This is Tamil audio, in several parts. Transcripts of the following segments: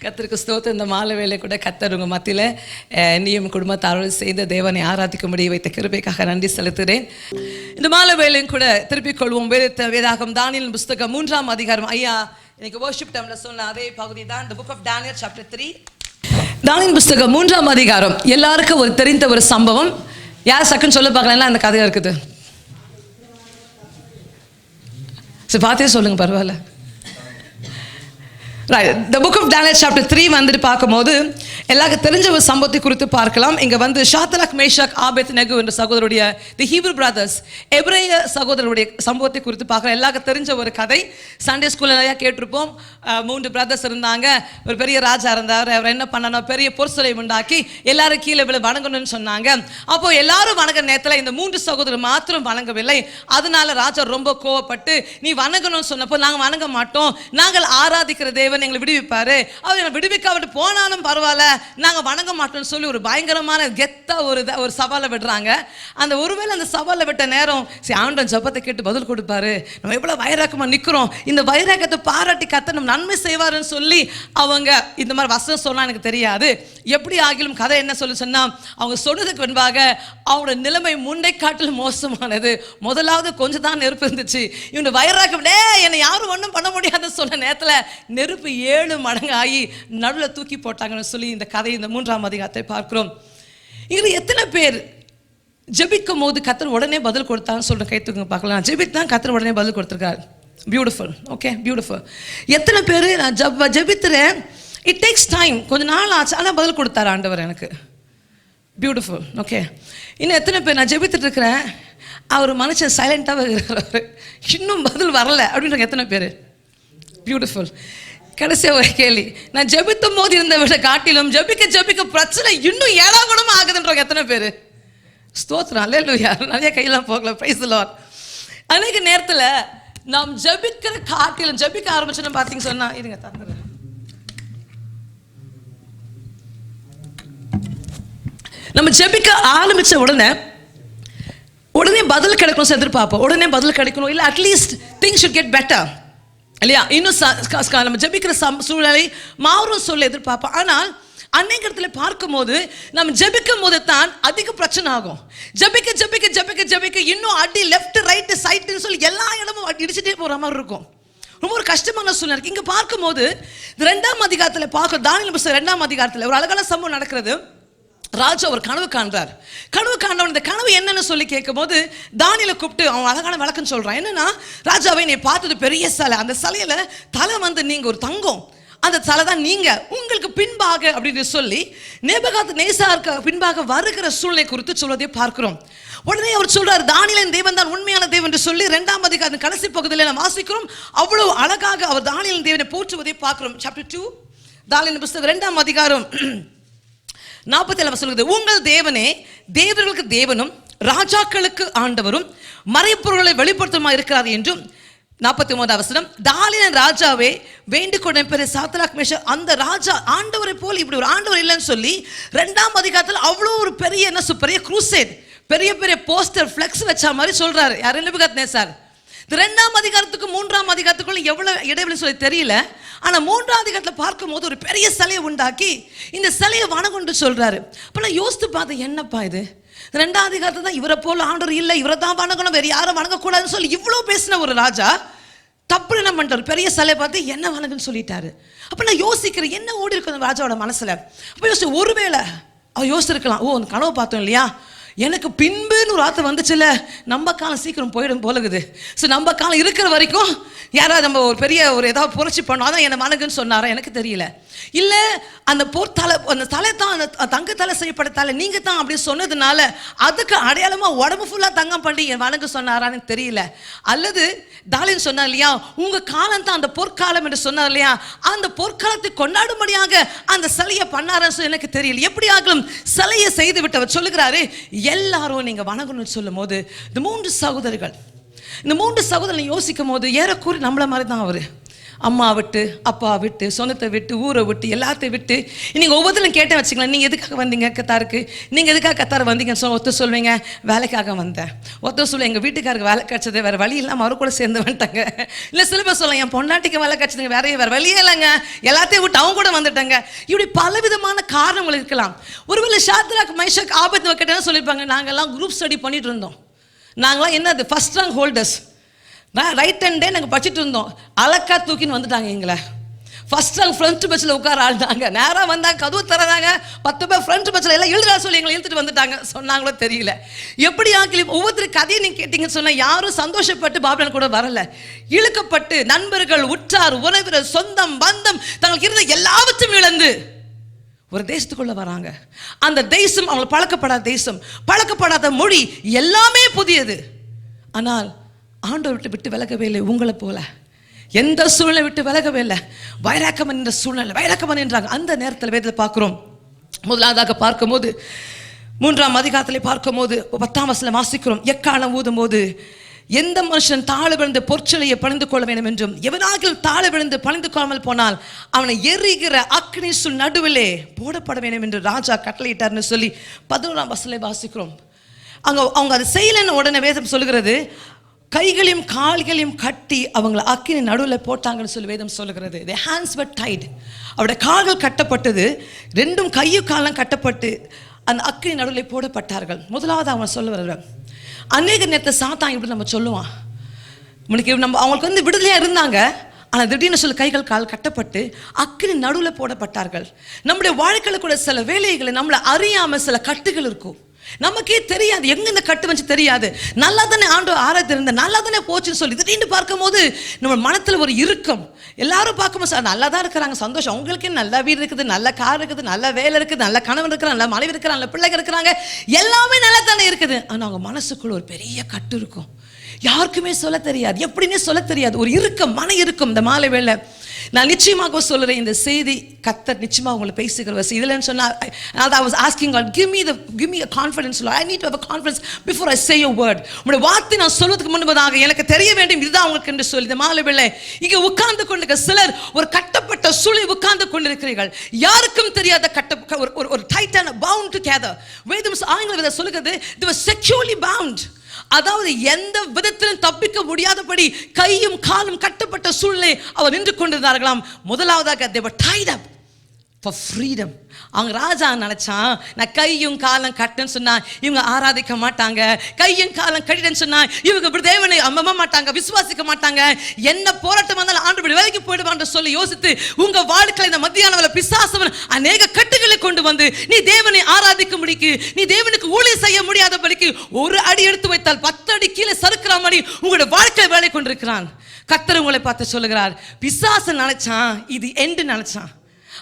கர்த்தருக்கு ஸ்தோத்திரம். இந்த மாலை வேளை கூட கர்த்தர் உங்கள் மத்தியில் நீயும் குடும்பத்தாரோடு சேர்ந்த தேவனை ஆராதிக்கும்படி வைத்த கிருபைக்காக நன்றி செலுத்துகிறேன். இந்த மாலை வேளையும் கூட திருப்பிக் கொள்வோம். வேதாகம் தானியேல் புஸ்தகம் 3ஆம் அதிகாரம். ஐயா இன்னைக்கு வர்ஷிப் டைம்ல சொன்ன அதே பகுதி தான் the book of Daniel chapter 3. தானியேல் புஸ்தகம் 3ஆம் அதிகாரம். எல்லாருக்கும் ஒரு தெரிந்த ஒரு சம்பவம். யார் சக்குன்னு சொல்ல பார்க்கலாம் அந்த கதையாக இருக்குது. சரி பார்த்தே சொல்லுங்க, பரவாயில்ல. Right, the book of Daniel chapter 3 வந்துட்டு பார்க்கும்போது எல்லாருக்கும் தெரிஞ்ச ஒரு சம்பவத்தை குறித்து பார்க்கலாம். இங்கே வந்து ஷாத்ராக் மேஷாக் ஆபேத்நேகோ என்ற சகோதரருடைய தி ஹீப்ரூ பிரதர்ஸ் எபிரேய சகோதரருடைய சம்பவத்தை குறித்து பார்க்கலாம். எல்லாருக்கும் தெரிஞ்ச ஒரு கதை. சண்டே ஸ்கூலில் நிறையா கேட்டிருப்போம். 3 பிரதர்ஸ் இருந்தாங்க. ஒரு பெரிய ராஜா இருந்தார். அவர் என்ன பண்ணணும், பெரிய பொற்சிலை உண்டாக்கி எல்லாரும் கீழே விழ வணங்கணும்னு சொன்னாங்க. அப்போ எல்லாரும் வணங்குற நேரத்தில் இந்த 3 சகோதரர் மாத்திரம் வணங்கவில்லை. அதனால ராஜா ரொம்ப கோவப்பட்டு நீ வணங்கணும்னு சொன்னப்போ நாங்கள் வணங்க மாட்டோம், நாங்கள் ஆராதிக்கிற தேவன் எங்களை விடுவிப்பாரு, அவர் எங்களை விடுவிக்காவிட்டு போனாலும் பரவாயில்ல, நாங்கள் வணங்க மாட்டோம்னு சொல்லி ஒரு பயங்கரமான கெத்தா ஒரு சவாலை விடுறாங்க. அந்த ஒருவேளை அந்த சவாலை விட்ட நேரம் சரி ஆண்டவன் ஜெபத்தை கேட்டு பதில் கொடுப்பாரு, நம்ம எவ்வளோ வைராக்கமாக நிற்கிறோம், இந்த வைராக்கத்தை பாராட்டி கர்த்தர் நம்ம நன்மை செய்வாருன்னு சொல்லி அவங்க இந்த மாதிரி வசனம் சொன்னா எனக்கு தெரியாது. எப்படி ஆகிலும் கதை என்ன சொல்லி சொன்னா, அவங்க சொன்னதுக்கு முன்பாக அவரோட நிலைமை முன்னை காட்டிலும் மோசமானது. முதலாவது கொஞ்சம் தான் நெருப்பு இருந்துச்சு. இவங்க வைராக்கம் என்னை யாரும் ஒன்றும் பண்ண முடியாதுன்னு சொன்ன நேரத்தில் நெருப்பு 7 மடங்கு ஆகி நடுவில் தூக்கி போட்டாங்கன்னு சொல்லி இந்த கதை இந்த 3ஆம் அதிகாரத்தை பார்க்கிறோம். இதில் எத்தனை பேர் ஜெபிக்கும் போது கர்த்தர் உடனே பதில் கொடுத்தான்னு சொல்ற கை தூக்குங்க பார்க்கலாம். ஜெபித்தான் கர்த்தர் உடனே பதில் கொடுத்துருக்காரு. பியூட்டிஃபுல். Okay, beautiful. எத்தனை பேர் நான் ஜெபித்துறேன், இட் டேக்ஸ் டைம், கொஞ்சம் நாள் ஆச்சு, ஆனால் பதில் கொடுத்தாரு ஆண்டவர் எனக்கு. பியூட்டிஃபுல். ஓகே, இன்னும் எத்தனை பேர் நான் ஜெபித்துட்டு இருக்கிறேன், அவர் மனுஷன் சைலண்டாக இருக்கிறாரு, இன்னும் பதில் வரல அப்படின்ற எத்தனை பேர்? பியூட்டிஃபுல். கடைசியாக ஒரு கேள்வி, நான் ஜெபித்தும் போது இருந்த விட காட்டிலும் ஜெபிக்க பிரச்சனை இன்னும் ஏழாகுணமா ஆகுதுன்றவங்க எத்தனை பேர்? ஸ்தோத்திரம், அல்லேலூயா. நிறைய கையெல்லாம் போகல, பிரைஸ் தி லார்ட். அநேக நேரத்தில் நாம் ஜெபிக்கிற காட்டிலும் ஜெபிக்க ஆரம்பிச்சோன்னு பார்த்தீங்க சொன்னா, இருங்க தந்துடுறேன். நம்ம ஜெபிக்க ஆரம்பிச்ச உடனே பதில் கிடைக்கணும் எதிர்பார்ப்போம். உடனே பதில் கிடைக்கணும், இல்லை at least things should get better இல்லையா? இன்னும் நம்ம ஜெபிக்கிற சூழ்நிலை மாறும் சொல்ல எதிர்பார்ப்போம். ஆனால் அன்னைக்கு இடத்துல பார்க்கும்போது நம்ம ஜெபிக்கும் போது தான் அதிக பிரச்சனை ஆகும். ஜெபிக்க இன்னும் அடி லெஃப்ட் ரைட்டு சைட்டுன்னு சொல்லி எல்லா இடமும் இடிச்சுட்டே போகிற மாதிரி இருக்கும். ரொம்ப ஒரு கஷ்டமான சூழ்நிலை. இங்கே பார்க்கும்போது 2ஆம் அதிகாரத்தில் பார்க்க தானியேல் புஸ்தகம் 2ஆம் அதிகாரத்தில் ஒரு அழகான சம்பவம் நடக்கிறது. ராஜா ஒரு கனவு காண்றார். கனவு காண்டவன் இந்த கனவு என்னன்னு சொல்லி கேட்கும் போது தானியேலை கூப்பிட்டு அவன் அழகான விளக்கம் சொல்றான். என்னன்னா, ராஜாவை நீ பார்த்தது பெரிய சிலை, அந்த சிலையில தலை வந்து நீங்க ஒரு தங்கம், அந்த தலை தான் நீங்க, உங்களுக்கு பின்பாக அப்படின்னு சொல்லி நேபுகாத்நேச்சாருக்கு பின்பாக வருகிற சூழ்நிலை குறித்து சொல்வதை பார்க்கிறோம். உடனே அவர் சொல்றாரு, தானியேலின் தேவன் தான் உண்மையான தேவன் என்று சொல்லி 2ஆம் அதிகாரம் கடைசி பகுதியில் நாம் வாசிக்கிறோம். அவ்வளவு அழகாக அவர் தானியேலின் தேவனை போற்றுவதை பார்க்கிறோம். சாப்டர் 2 தானியேல் புஸ்தகம் 2ஆம் அதிகாரம் 47 சொல்லுது, உங்கள் தேவனே தேவர்களுக்கு தேவனும் ராஜாக்களுக்கு ஆண்டவரும் மறைப்பொருள்களை வெளிப்படுத்துமா இருக்கிறார் என்றும். 49 வசனம், தானியேல் ராஜாவே வேண்டிக் கொண்ட பெரிய சாத்ராக் மேஷாக் அந்த ராஜா ஆண்டவரை போல் இப்படி ஒரு ஆண்டவர் இல்லைன்னு சொல்லி 2ஆம் அதிகாரத்தில் அவ்வளோ ஒரு பெரிய பெரிய குரூசேட், பெரிய போஸ்டர் ஃபிளெக்ஸ் வச்ச மாதிரி சொல்றாரு. யார்? நேபுகாத்நேச்சார். 2ஆம் அதிகாரத்துக்கும் 3ஆம் அதிகாரத்துக்குள்ள எவ்வளவு இடைவெளி சொல்லி தெரியல. ஆனால் 3ஆம் அதிகாரத்தில் பார்க்கும்போது ஒரு பெரிய சிலையை உண்டாக்கி இந்த சிலையை வணங்கொண்டு சொல்றாரு. அப்போ நான் யோசித்து பார்த்தேன், என்னப்பா இது? 2ஆம் அதிகாரத்தில் தான் இவரை போல ஆண்டவர் இல்லை, இவரை தான் வணங்கணும், வேறு யாரும் வணங்கக்கூடாதுன்னு சொல்லி இவ்வளோ பேசின ஒரு ராஜா தப்பு என்ன பண்ணிட்டார், பெரிய சிலையை பார்த்து என்ன வணங்குன்னு சொல்லிட்டாரு. அப்போ நான் யோசிக்கிறேன், என்ன ஓடி இருக்கு அந்த ராஜாவோட மனசில்? அப்போ யோசிச்சு, ஒருவேளை அவர் யோசிச்சிருக்கலாம், ஓ அந்த கனவு பார்த்தோம் இல்லையா, எனக்கு பின்புன்னு ஒரு ஆற்று வந்துச்சுல்ல, நம்ம காலம் சீக்கிரம் போயிடும் போலகுது, ஸோ நம்ம காலம் இருக்கிற வரைக்கும் யாராவது நம்ம ஒரு பெரிய ஏதாவது புரட்சி பண்ணோம், அதான் என்னை மனகுன்னு சொன்னாரா எனக்கு தெரியல. இல்லை அந்த அந்த தலை தான் அந்த தங்க தலை செய்யப்பட்ட தலை நீங்கள் தான் அப்படி சொன்னதுனால அதுக்கு அடையாளமாக உடம்பு ஃபுல்லாக தங்கம் பண்ணி என் வணங்க சொன்னாரான்னு தெரியல. அல்லது தானியேல் சொன்னார் இல்லையா, உங்கள் காலம் தான் அந்த பொற்காலம் என்று சொன்னார் இல்லையா, அந்த பொற்காலத்தை கொண்டாடும்படியாக அந்த சிலையை பண்ணாரன்னு எனக்கு தெரியல. எப்படி ஆகலும் சிலையை செய்து விட்டவர் சொல்லுகிறாரு, எல்லாரும் நீங்கள் வணங்கணும்னு சொல்லும் போது இந்த 3 சகோதரர்கள் யோசிக்கும் போது ஏறக்கூறி நம்மள மாதிரி தான் அவர். அம்மா விட்டு, அப்பா விட்டு, சொந்தத்தை விட்டு, ஊரை விட்டு, எல்லாத்தையும் விட்டு. நீங்கள் ஒவ்வொருத்தரும் கேட்டேன் வச்சுக்கலாம், நீங்கள் எதுக்காக வந்தீங்க கத்தாருக்கு, நீங்கள் எதுக்காக கத்தார் வந்தீங்கன்னு ஒருத்தர் சொல்லுவீங்க, வேலைக்காக வந்தேன். ஒருத்தர் சொல்லுவேன், எங்கள் வீட்டுக்காருக்கு வேலை கிடச்சது, வேறு வழி இல்லாமல் அவரு கூட சேர்ந்து வந்துட்டாங்க. இல்லை சில பேர் சொல்லலாம், என் பொண்டாட்டிக்கு வேலை கிடச்சதுங்க, வேறு வழியே இல்லைங்க, எல்லாத்தையும் விட்டு அவங்க கூட வந்துட்டாங்க. இப்படி பலவிதமான காரணங்கள் இருக்கலாம். ஒருவேளை ஷாத்ராக், மேஷாக், ஆபேத்நேகோ கேட்டால் சொல்லியிருப்பாங்க, நாங்கள்லாம் குரூப் ஸ்டடி பண்ணிட்டு இருந்தோம், நாங்களாம் என்னது ஃபர்ஸ்ட் ரேங்க் ஹோல்டர்ஸ், ரைட் ஹேண்டே நாங்கள் படிச்சுட்டு இருந்தோம், அலக்கா தூக்கின்னு வந்துட்டாங்க எங்களை. ஃபர்ஸ்ட் ரேங்க் ஃப்ரண்ட் பெஞ்சில் உட்கார ஆள்தாங்க, நேராக வந்தாங்க, கதவு தராங்க, 10 பேர் ஃப்ரண்ட் பெஞ்சில் எல்லாம் எழுதுறா சொல்லி எங்களை இழுத்துட்டு வந்துட்டாங்க. சொன்னாங்களோ தெரியல. எப்படி ஆக்கி ஒவ்வொருத்தர் கதையை நீங்கள் கேட்டீங்கன்னு சொன்னால் யாரும் சந்தோஷப்பட்டு பாபிலோன் கூட வரல. இழுக்கப்பட்டு நண்பர்கள், உற்றார், உறவினர், சொந்தம், பந்தம், தங்களுக்கு இருந்த எல்லாவற்றையும் இழந்து ஒரு தேசத்துக்குள்ள வராங்க. அந்த தேசம் அவங்களுக்கு பழக்கப்படாத தேசம், பழக்கப்படாத மொழி, எல்லாமே புதியது. ஆனால் ஆண்டவர் விட்டு விலகவே இல்லை. உங்களை போல எந்த சூழ்நிலை விட்டு விலகவே இல்லை. வைராக்கமன் என்ற சூழ்நிலை, வைராக்கமன் என்றாங்க. அந்த நேரத்தில் வேதத்தில் பார்க்கிறோம். முதலாவதாக பார்க்கும்போது 3ஆம் அதிகாரத்திலே பார்க்கும்போது 10ஆம் வசனம் வாசிக்கிறோம். எக்காலம் ஊதும் போது எந்த மனுஷன் தாழ விழுந்து பொற்சலையை பணிந்து கொள்ள வேண்டும் என்றும், எவனாக தாழ விழுந்து பணிந்து கொள்ளாமல் போனால் அவனை எரிகிற அக்னி சுள் நடுவிலே போடப்பட வேண்டும் என்று ராஜா கட்டளையிட்டார்னு சொல்லி 11ஆம் வசனத்தை வாசிக்கிறோம். அவங்க அதை செய்யலன்னு உடனே வேதம் சொல்லுகிறது, கைகளையும் கால்களையும் கட்டி அவங்களை அக்கினி நடுவில் போட்டாங்கன்னு சொல்லி வேதம் சொல்லுகிறது. their hands were tied. அவருடைய கால்கள் கட்டப்பட்டது, ரெண்டும் கையும் காலம் கட்டப்பட்டு அந்த அக்கினி நடுவில் போடப்பட்டார்கள். முதலாவது அவன் சொல்லுவார்கள், அநேக நேரத்தை சாத்தான் இப்படி நம்ம சொல்லுவான், நம்ம அவங்களுக்கு வந்து விடுதலையாக இருந்தாங்க, ஆனால் திடீர்னு சொல்லி கைகள் கால் கட்டப்பட்டு அக்கினி நடுவில் போடப்பட்டார்கள். நம்முடைய வாழ்க்கையில் கூட சில வேலைகளை நம்மளை அறியாமல் சில கட்டுகள் இருக்கும், நமக்கே தெரியாது, எங்க இந்த கட்டு வச்சு தெரியாது. நல்லா தானே ஆண்டவர் ஆராய்ந்து நல்லா தானே போச்சுன்னு சொல்லி திடீர்னு பார்க்கும் போது நம்ம மனத்தில் ஒரு இறுக்கம். எல்லாரும் பார்க்கும்போது சார் நல்லா தான் இருக்கிறாங்க, சந்தோஷம், அவங்களுக்கே நல்ல வீடு இருக்குது, நல்ல கார் இருக்குது, நல்ல வேலை இருக்குது, நல்ல கணவன் இருக்கிறாங்க, நல்ல மனைவி இருக்கிறாங்க, நல்ல பிள்ளைங்க இருக்கிறாங்க, எல்லாமே நல்லா தானே இருக்குது. ஆனால் அவங்க மனசுக்குள்ள ஒரு பெரிய கட்டு இருக்கும், யாருக்குமே சொல்ல தெரியாது, எப்படின்னே சொல்ல தெரியாது, ஒரு இறுக்கம், மன இறுக்கம். இந்த மாலை வேளை நான் நிச்சயமாக சொல்லுறேன், இந்த செய்தி கர்த்தர் நிச்சயமாக உங்களை பேசுகிற இதுலன்னு சொன்னால், I was asking God, give me a confidence, Lord. I need to have a confidence before I say your word. உங்களுடைய வார்த்தை நான் சொல்வதற்கு முன்பதாக எனக்கு தெரிய வேண்டும், இதுதான் உங்களுக்கு என்று சொல்லி இந்த மாலை வேளை இங்கே உட்கார்ந்து கொண்டிருக்க சிலர் ஒரு கட்டப்பட்ட சூழலை உட்கார்ந்து கொண்டிருக்கிறீர்கள். யாருக்கும் தெரியாத ஒரு டைட்டான bound together. வேதம் ஆங்கில சொல்லுகிறது, they were securely bound. அதாவது எந்த விதத்திலும் தப்பிக்க முடியாதபடி கையும் காலும் கட்டப்பட்ட சூழ்நிலை அவர் நின்று கொண்டிருந்தார்களாம். முதலாவதாக they were tied up for freedom. அவங்க ராஜா நினைச்சான், நான் கையும் காலம் கட்டுன்னு சொன்னா இவங்க ஆராதிக்க மாட்டாங்க, கையும் காலம் கட்டிட்டேன்னு சொன்னா இவங்க தேவனை அம்ம மாட்டாங்க, விசுவாசிக்க மாட்டாங்க, என்ன போராட்டம் வந்தாலும் ஆண்டவர் விலகி போயிடுவான்னு சொல்லி யோசித்து உங்க வாழ்க்கையில் இந்த மத்தியான பிசாசவன் அநேக கட்டுகளை கொண்டு வந்து நீ தேவனை ஆராதிக்க முடிக்கு, நீ தேவனுக்கு ஊழியம் செய்ய முடியாதபடிக்கு ஒரு அடி எடுத்து வைத்தால் 10 அடி கீழே சறுக்கிற மாதிரி உங்களுடைய வாழ்க்கையை வேலை கொண்டிருக்கிறான். கர்த்தர் உங்களை பார்த்து சொல்லுகிறார், பிசாசு நினைச்சான் இது எண்டு நினைச்சான்.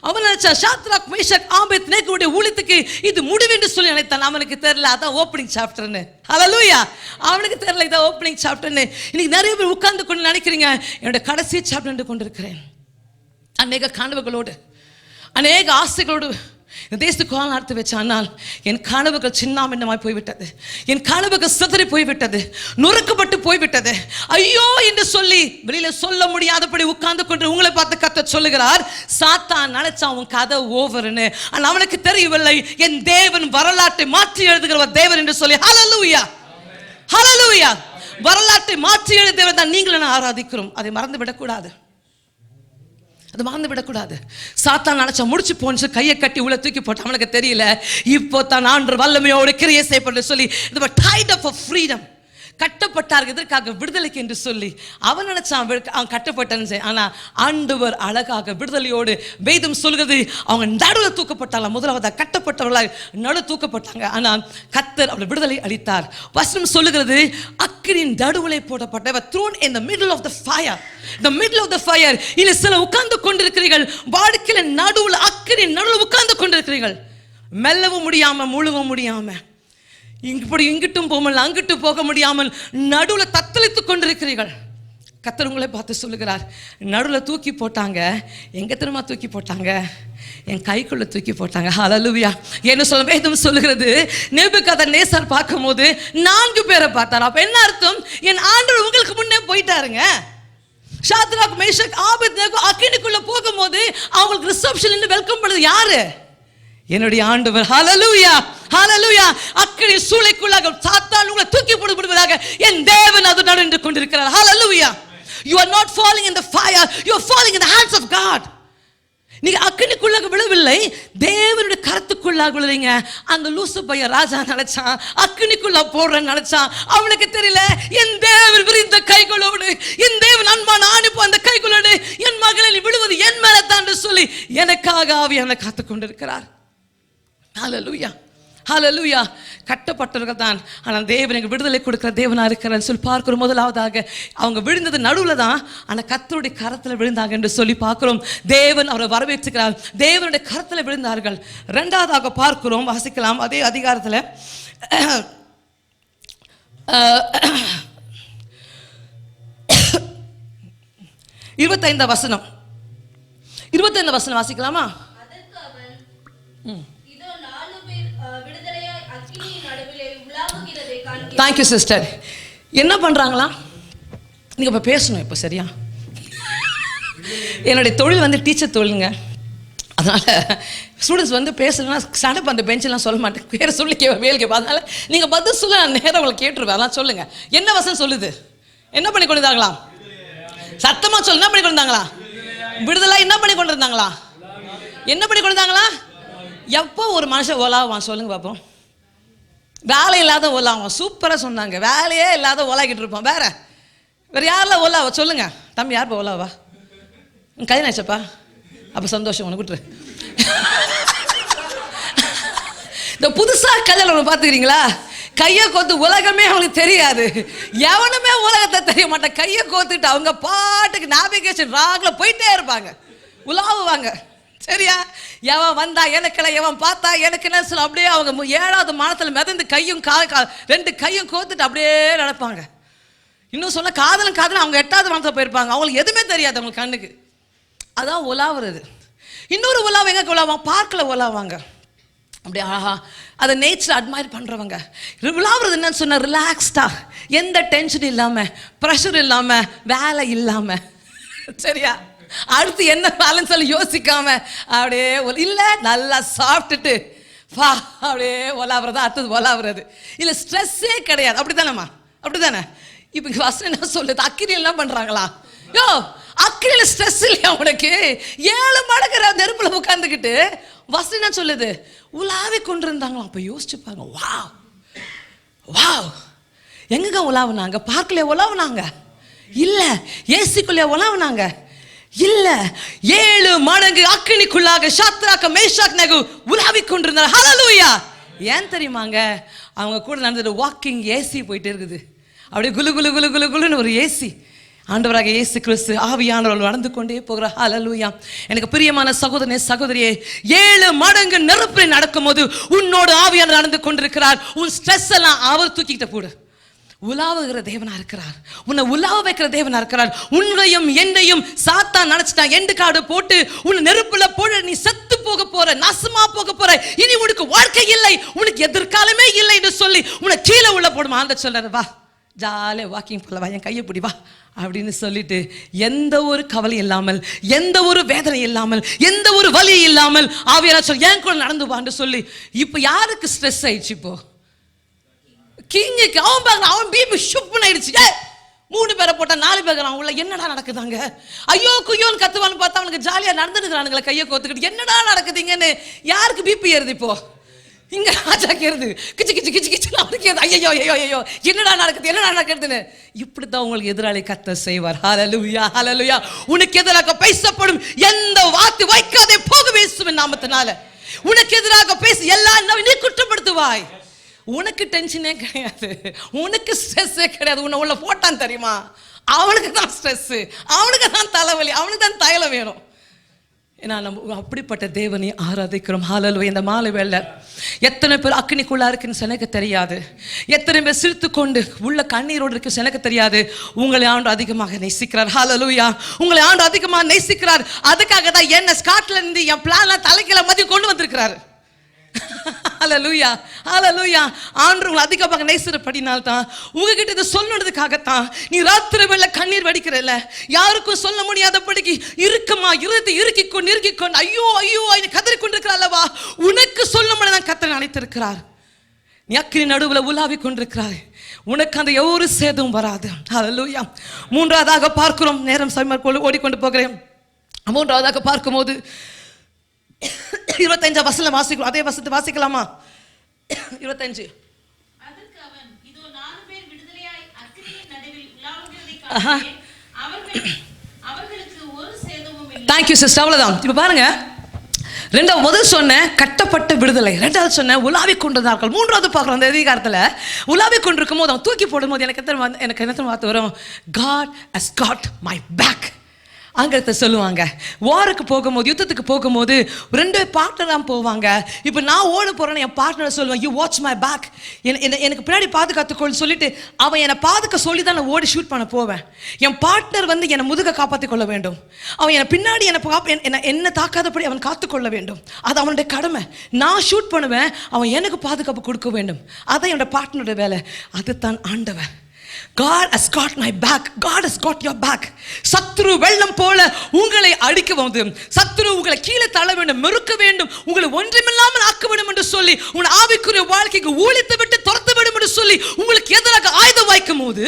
அவன் நினைச்சா ஷாத்ராக், மேஷாக், ஆபேத்நேகோவுடைய ஊழியத்துக்கு இது முடிவு என்று சொல்லி நினைத்தான். அவனுக்கு தெரியல அதான் ஓப்பனிங் சாப்டர்னு. ஹல்லேலூயா. அவனுக்கு தெரியல இதான் ஓப்பனிங் சாப்டர்னு. இன்னைக்கு நிறைய பேர் உட்கார்ந்து கொண்டு நினைக்கிறீங்க, என்னோட கடைசி சாப்டர் என்று கொண்டிருக்கிறேன். அநேக கனவுகளோடு, அநேக ஆசைகளோடு இந்த தேசத்துக்கு நடத்தி வச்சானால் என் கனவுகள் சின்னாபின்னமாய் போய்விட்டது, என் கனவுகள் சிதறி போய்விட்டது, நொறுக்கப்பட்டு போய்விட்டது, ஐயோ என்று சொல்லி வெளியில சொல்ல முடியாதபடி உட்கார்ந்து கொண்டு உங்களை பார்த்து கர்த்தர் சொல்லுகிறார், சாத்தான் நினைச்சான் உன் கதை ஓவர்னு. ஆனால் அவனுக்கு தெரியவில்லை என் தேவன் வரலாற்றை மாற்றி எழுதுகிறவர் தேவன் என்று சொல்லி. ஹல்லேலூயா, ஹல்லேலூயா. வரலாற்றை மாற்றி எழுதுகிறவர் தான் நீங்களும் ஆராதிக்கிறோம். அதை மறந்து விடக்கூடாது, அது மறந்து விடக்கூடாது. சாத்தான் நினைச்சா முடிச்சு போன்னு கையை கட்டி உள்ள தூக்கி போட்டு அவனுக்கு தெரியல இப்போ தான் ஆண்டவர் வல்லமையோடு கிரியை செய்யப்பட்டு சொல்லி tied up for freedom. கட்டப்பட்டார்கள் எதற்காக? விடுதலைக்கு என்று சொல்லி. அவன் நினைச்சான் அவன் கட்டப்பட்டான்னு. ஆனால் ஆண்டவர் அழகாக விடுதலையோடு வேதம் சொல்கிறது அவங்க நடுவில் தூக்கப்பட்டாங்க. முதலாவது கட்டப்பட்டவர்களாக நடு தூக்கப்பட்டாங்க. ஆனால் கர்த்தர் அவர்கள் விடுதலை அளித்தார். வசனம் சொல்லுகிறது அக்கினியின் நடுவிலே போடப்பட்ட thrown in the middle of the fire. The middle of the fire. இல்லை சில உட்கார்ந்து கொண்டிருக்கிறீர்கள் வாழ்க்கையில் நடுவில் அக்கினியின் நடுவில் உட்கார்ந்து கொண்டிருக்கிறீர்கள், மெல்லவும் முடியாம முழுவும் முடியாம, இப்படி இங்கிட்டும் போமல் அங்கிட்டும் போக முடியாமல் நடுவில் தத்தளித்துக் கொண்டிருக்கிறீர்கள். கர்த்தர் உங்களை பார்த்து சொல்லுகிறார், நடுவில் தூக்கி போட்டாங்க. எங்க திரும்ப தூக்கி போட்டாங்க? என் கைக்குள்ள தூக்கி போட்டாங்க. ஹல்லேலூயா. என்ன சொல்ல வேதம் சொல்லுகிறது, நேபுகாத்நேசர் பார்க்கும்போது 4 பேரை பார்த்தார். அப்ப என்ன அர்த்தம்? என் ஆண்டவர் உங்களுக்கு முன்னே போயிட்டாருங்க. ஷாத்ராக் மேஷாக் ஆபேத்நேகோ அக்கினிக்குள்ள போகும்போது அவங்களுக்கு ரிசப்ஷன் வெல்கம் பண்ணுது யாரு? என்னுடைய ஆண்டவர். ஹல்லேலூயா, ஹல்லேலூயா. அக்கினி சூளைக்குள்ளாக சாத்தான் உங்களை தூக்கி போடுவதாக என் தேவன் அது நடந்து கொண்டிருக்கிறார். ஹல்லேலூயா. You are not falling in the fire, you are falling in the hands of God. நீங்க அக்கினிக்குள்ளாக விழவில்லை, தேவனுடைய கரத்துக்குள்ளாக விழுறீங்க. அந்த லூசிபர் ராஜா நினைச்சான் அக்கினிக்குள்ள போடுறேன்னு நினைச்சான். அவனுக்கு தெரியல என் தேவன் விரிந்த கைகளோடு, என் தேவன் அன்பான ஆணிப்போ அந்த கைகளோடு என் மகளை விழுவது என் மேல தான் சொல்லி எனக்காக ஆவியானவர் காத்துக் கொண்டிருக்கிறார். ஹல்லேலூயா, ஹல்லேலூயா. கட்டப்பட்டவர்கள் தான், ஆனால் தேவன் எங்கள் விடுதலை கொடுக்கிற தேவனா இருக்கிறான்னு சொல்லி பார்க்கிறோம். முதலாவதாக அவங்க விழுந்தது நடுவில் தான், ஆனால் கர்த்தருடைய கரத்தில் விழுந்தாங்க என்று சொல்லி பார்க்கிறோம். தேவன் அவரை வரவேற்றுக்கிறார், தேவனுடைய கரத்தில் விழுந்தார்கள். இரண்டாவதாக பார்க்கிறோம், வாசிக்கலாம் அதே அதிகாரத்தில் 25 வசனம். 25 வசனம் வாசிக்கலாமா? Thank you sister. என்ன பண்ணுறாங்களா? நீங்கள் இப்போ பேசணும். இப்போ சரியா? என்னுடைய தொழில் வந்து டீச்சர் தொழிலுங்க. அதனால் ஸ்டூடெண்ட்ஸ் வந்து பேசணும்னா ஸ்டாண்டப் அந்த பெஞ்செல்லாம் சொல்ல மாட்டேன், வேறு சொல்லி வேலை கேட்பேன். அதனால் நீங்கள் பதில் சொல்ல நான் நேரம் உங்களை கேட்டுருவேன். அதெல்லாம் சொல்லுங்கள், என்ன வசனம் சொல்லுது? என்ன பண்ணி கொண்டு இருந்தாங்களா? சத்தமாக சொல்லு. என்ன பண்ணி கொண்டு இருந்தாங்களா? விடுதலை. என்ன பண்ணி கொண்டு இருந்தாங்களா? என்ன பண்ணி கொண்டு இருந்தாங்களா? எப்போ ஒரு மனுஷன் ஓலாவான் சொல்லுங்க பார்ப்போம்? வேலை இல்லாத ஓலாவான். சூப்பராக சொன்னாங்க. வேலையே இல்லாத ஓலாக்கிட்டு இருப்பான். வேற யாரெல்லாம் ஓலாவா சொல்லுங்க? தம்பி யாருப்பா ஓலாவா? கை நினைச்சப்பா, அப்போ சந்தோஷம் உனக்கு விட்டுரு. இந்த புதுசாக கல்யாணம் பார்த்துக்கிறீங்களா? கையை கோத்து உலகமே அவங்களுக்கு தெரியாது, எவனுமே உலகத்தை தெரிய மாட்டான். கையை கோத்துட்டு அவங்க பாட்டுக்கு நேவிகேஷன் ராக்ல போயிட்டே இருப்பாங்க, உலாவுவாங்க. சரியா? எவன் வந்தா எனக்குல, எவன் பார்த்தா எனக்கு என்ன சொல்ல, அப்படியே அவங்க 7வது மானத்தில் மிதந்து கையும் 2 கையும் கோத்துட்டு அப்படியே நடப்பாங்க. இன்னும் சொல்ல காதலும் அவங்க 8வது மானத்தில் போயிருப்பாங்க. அவங்களுக்கு எதுவுமே தெரியாது அவங்களுக்கு கண்ணுக்கு. அதான் உலாவுறது. இன்னொரு உலாவை எங்க உலாவாங்க? பார்க்கில் உலாவாங்க. அப்படியே ஆஹா, அதை நேச்சர் அட்மையர் பண்ணுறவங்க. உலாவுறது என்னன்னு சொன்னால் ரிலாக்ஸ்டா, எந்த டென்ஷன் இல்லாமல், ப்ரெஷர் இல்லாமல், வேலை இல்லாமல். சரியா? அடுத்து என்ன பேலன்ஸ் எல்லாம் யோசிக்காம அப்படியே இல்லை நல்லா சாப்பிட்டுட்டு வா அப்படியே ஒலாவுறதா. அடுத்தது ஒலாவுறது இல்லை, ஸ்ட்ரெஸ்ஸே கிடையாது. அப்படித்தானம்மா? அப்படித்தானே? இப்போ இங்கே வசனம் என்ன சொல்லுது? அக்கினியில் என்ன பண்ணுறாங்களா? யோ, அக்கினியில் ஸ்ட்ரெஸ் இல்லையா உனக்கு? 7 மடங்குற நெருப்புல உட்காந்துக்கிட்டு வசனம் என்ன சொல்லுது? உலாவி கொண்டு இருந்தாங்களாம். அப்போ யோசிச்சுப்பாங்க, வாவ் வாவ். எங்க உலாவுனாங்க? பார்க்கல உலாவுனாங்க? இல்லை. ஏசிக்குள்ளே உலாவுனாங்க? இல்ல. 7 மடங்கு அக்கினிக்குள்ளாக ஷாத்ராக் மேஷாக் நேகோ உலாவி கொண்டிருந்தார். ஹல்லேலூயா. ஏன் தெரியுமாங்க? அவங்க கூட நடந்தது வாக்கிங் ஏசி போயிட்டே இருக்குது. அப்படியே குலு குலு குலு குலு குலுன்னு ஒரு ஏசி. ஆண்டவராக இயேசு கிறிஸ்து ஆவியானவர்கள் நடந்து கொண்டே போகிறார். ஹல்லேலூயா. எனக்கு பிரியமான சகோதரனே சகோதரியே, 7 மடங்கு நெருப்பில் நடக்கும்போது உன்னோடு ஆவியானவர் நடந்து கொண்டிருக்கிறார். உன் ஸ்ட்ரெஸ் எல்லாம் அவர் தூக்கிட்ட போடு. உலாவுகிற தேவனா இருக்கிறார், உன்னை உலாவ வைக்கிற தேவனா இருக்கிறார். உன்னையும் என்னையும் சாத்தான் நினைச்சிட்டான், எண்டு காடு போட்டு உன்னை நெருப்புல போட, நீ செத்து போக போற, நாசமா போக போற, இனி உனக்கு வாழ்க்கை இல்லை, உனக்கு எதிர்காலமே இல்லை என்று சொல்லி உன்னை கீழே உள்ள போடுமா. அந்த சொல்றாரு, வா ஜாலியாக வாக்கிங் போகலாம், என் கையை பிடி வா அப்படின்னு சொல்லிட்டு, எந்த ஒரு கவலை இல்லாமல், எந்த ஒரு வேதனை இல்லாமல், எந்த ஒரு வலி இல்லாமல் ஆவியானவர் சொல்லி என் கூட நடந்து வான்னு சொல்லி. இப்போ யாருக்கு ஸ்ட்ரெஸ் ஆயிடுச்சு? இப்போ கிங்குக்கு. அவன் பிபி ஷுப்புன்னு ஆயிடுச்சு. 3 பேரை போட்டா 4 பேர் உள்ள. என்னடா நடக்குதாங்க? ஐயோ குய்யோன்னு கத்துவான்னு பார்த்தா அவனுக்கு ஜாலியா நடந்துருக்கிறானுங்களே கையை கோத்துக்கிட்டு. என்னடா நடக்குதுங்கன்னு யாருக்கு பிபி ஏறுது? இப்போ இங்க ராஜா கேருது, கிச்சு கிச்சு கிச்சு கிச்சு அவனுக்கு ஏறுது. ஐயோ ஐயோ ஐயோ என்னடா நடக்குது, என்னடா நடக்குதுன்னு. இப்படித்தான் உங்களுக்கு எதிராளி கர்த்தர் செய்வார். ஹல்லேலூயா, ஹல்லேலூயா. உனக்கு எதிராக பேசப்படும் எந்த வார்த்தை வைக்காதே போக இயேசுவின் நாமத்தினால. உனக்கு எதிராக பேச எல்லாம் நீ குற்றப்படுத்துவாய். உனக்கு டென்ஷனே கிடையாது, உனக்கு ஸ்ட்ரெஸ்ஸே கிடையாது. உன்னை உள்ள போட்டான் தெரியுமா, அவனுக்கு தான் ஸ்ட்ரெஸ், அவனுக்கு தான் தலைவலி, அவனுக்கு தான் தைலம் வேணும். ஏன்னா நம்ம அப்படிப்பட்ட தேவனை ஆராதிக்கிறோம். ஹல்லேலூயா. இந்த மாலை வேளை எத்தனை பேர் அக்கினிக்குள்ளா இருக்குன்னு எனக்கு தெரியாது, எத்தனை பேர் சிரித்து கொண்டு உள்ள கண்ணீரோடு இருக்கு எனக்கு தெரியாது. உங்களை ஆண்டு அதிகமாக நேசிக்கிறார். ஹல்லேலூயா. உங்களை ஆண்டு அதிகமாக நேசிக்கிறார். அதுக்காக தான் என்ன ஸ்காட்லாந்து என் பிளான்லாம் தலைக்கீழ மதியம் கொண்டு வந்திருக்கிறாரு. ஹalleluya ஹalleluya. ஆண்டவர் உங்களை அதிகமாக நேசிக்கிறபடினால்தான், உங்ககிட்ட இதை சொல்லணுன்றதுக்காகத்தான் நீ ராத்திரி வேளை கண்ணீர் வடிக்கிறல்ல. யாருக்கும் சொல்ல முடியாதபடிக்கு இறுக்கமா இருதயத்தை இறுக்கிக்கொண்டு ஐயோ ஐயோ ஐ கதறி கொண்டிருக்கிறாளவா, உனக்கு சொல்லணும்னு தான் கர்த்தர் நினைத்திருக்கிறார். நீ அக்கினி நடுவில் உலாவி கொண்டிருக்கிறாய், உனக்கு அந்த ஒரு சேதம் வராது. ஹalleluya. மூன்றாவதாக பார்க்கிறோம், நேரம் சமயம் ஓடிக்கொண்டு போகிறேன். மூன்றாவதாக பார்க்கும்போது 25 வசனம் வாசிக்கிறோம். அதே வசனத்தை வாசிக்கலாமா? 25. அதற்கு அவன், இதோ 4 பேர் விடுதலையாய் அக்கினியின் நடுவில் உலாவுகிறதைக் காண்கிறேன். அவர்களுக்கு ஒரு சேதமும் இல்லை. Thank you sister. அவ்வளவுதான். இப்ப பாருங்க, ரெண்டாவது முதல் சொன்ன கட்டப்பட்ட விடுதலை, ரெண்டாவது சொன்ன உலாவிக் கொண்டிருந்தார்கள், மூன்றாவது பார்க்குறோம் அந்த அதிகாரத்தில் உலாவிக் கொண்டிருக்கும் போது அவன் தூக்கி போடும் போது எனக்கு என்ன வார்த்தை வரும்? God has got my back. ஆங்கிலத்தை சொல்லுவாங்க. வாருக்கு போகும்போது, யுத்தத்துக்கு போகும்போது 2 பார்ட்னராக போவாங்க. இப்போ நான் ஓட போகிறேன்னு என் பார்ட்னரை சொல்லுவேன், யூ வாட்ச் மை பேக், எனக்கு பின்னாடி பாதுகாத்துக்கொள் சொல்லிட்டு அவன் என்னை பாதுக்க சொல்லி தான் நான் ஓடி ஷூட் பண்ண போவேன். என் பார்ட்னர் வந்து என்னை முதுக காப்பாற்றி கொள்ள வேண்டும். அவன் என்னை பின்னாடி என்னை தாக்காதபடி அவன் காத்துக்கொள்ள வேண்டும். அது அவனுடைய கடமை. நான் ஷூட் பண்ணுவேன், அவன் எனக்கு பாதுகாப்பு கொடுக்க வேண்டும். அதான் என்னோட பார்ட்னருடைய வேலை. அதுதான் ஆண்டவன். God has got my back. God has got your back. சத்ரு வெள்ளம் போல உங்களை அடிக்க வந்து, சத்ரு உங்களை கீழே தள்ள வேண்டும், மெருக்க வேண்டும், உங்களை ஒன்றுமில்லாமல் ஆக்க வேண்டும் என்று சொல்லி, உன் ஆவிக்குரிய வாழ்க்கைக்கு ஊழித்து விட்டு துரத்த வேண்டும் என்று சொல்லி உங்களுக்கு எதிராக ஆயுதம் வைக்கும் போது,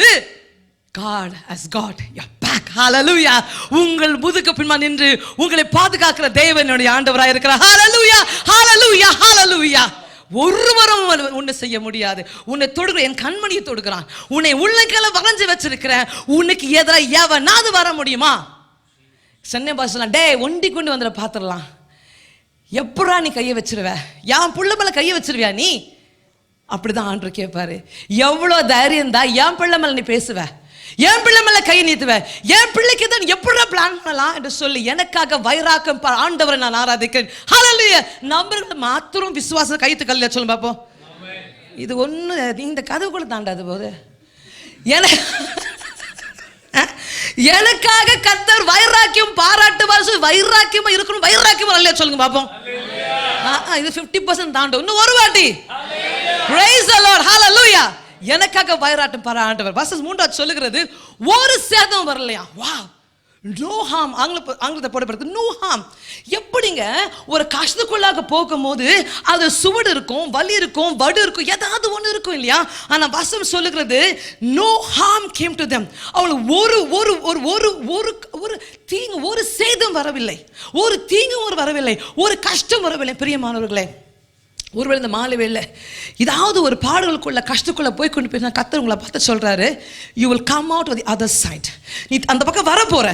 God has got your back. Hallelujah. உங்கள் முதுகு பின்மா நின்று உங்களை பாதுகாக்கிற தேவனுடைய ஆண்டவராக இருக்கிறார். Hallelujah hallelujah hallelujah. ஒருவரும் உன்னை செய்ய முடியாது. உன்னை தொடுகிற என் கண்மணியை தொடுகிறான், உன்னை உள்ளங்கையில வரைஞ்சு வச்சிருக்கிறேன், உனக்கு எதிராக எவனாவது வர முடியுமா? சென்னை பாஷா டே ஒண்டி கொண்டு வந்துட பார்த்துடலாம். எப்படா நீ கையை வச்சிருவ? என் புள்ள மேல கையை வச்சிருவியா நீ? அப்படிதான் ஆண்டவர் கேட்பாரு. எவ்வளோ தைரியம் தான் என் பிள்ளை மேல நீ பேசுவ, என் பிள்ளை மேல கை நீத்துவ, என் பிள்ளைக்கு தான் எப்படி பிளான் பண்ணலாம் என்று சொல்லி எனக்காக வைராக்கம் ஆண்டவரை நான் ஆராதிக்கிறேன். ஹalleluya. நம்பர்கள் மாத்திரம் விசுவாச கைத்து கல்ல சொல்லுங்க பாப்போம். இது ஒண்ணு இந்த கதவுக்குள்ள தாண்டாது போது எனக்காக கர்த்தர் வைராக்கியம் பாராட்டுவார். வைராக்கியமா இருக்கணும், வைராக்கியமா இல்லையா சொல்லுங்க பாப்போம். இது 50% தாண்டும். இன்னும் ஒரு வாட்டி praise the Lord. hallelujah. எனக்காக வைராட்டம் பாரா ஆண்டவர். வசனம் 3 சொல்லுகிறது, ஒரு சேதம் வரலையா. வா, நோ ஹார்ம். ஆங்கிலத்தை போடப்படுது நோ ஹார்ம். எப்படிங்க ஒரு கஷ்டத்துக்குள்ளாக போகும்போது அது சுவடு இருக்கும், வலி இருக்கும், வடு இருக்கும், ஏதாவது ஒன்று இருக்கும் இல்லையா? ஆனால் வசனம் சொல்லுகிறது no harm came to them. அவங்களுக்கு ஒரு ஒரு ஒரு ஒரு ஒரு ஒரு தீங்கு, ஒரு சேதம் வரவில்லை, ஒரு தீங்கு வரவில்லை, ஒரு கஷ்டம் வரவில்லை. பிரியமானவர்களே, ஒருவேளை இந்த மாலை வேளை ஏதாவது ஒரு பாடுகளுக்குள்ள கஷ்டக்குள்ள போய் கொண்டு போய் கர்த்தர் உங்களை பார்த்து சொல்றாரு, you will come out the other side. நீ அந்த பக்கம் வர போற,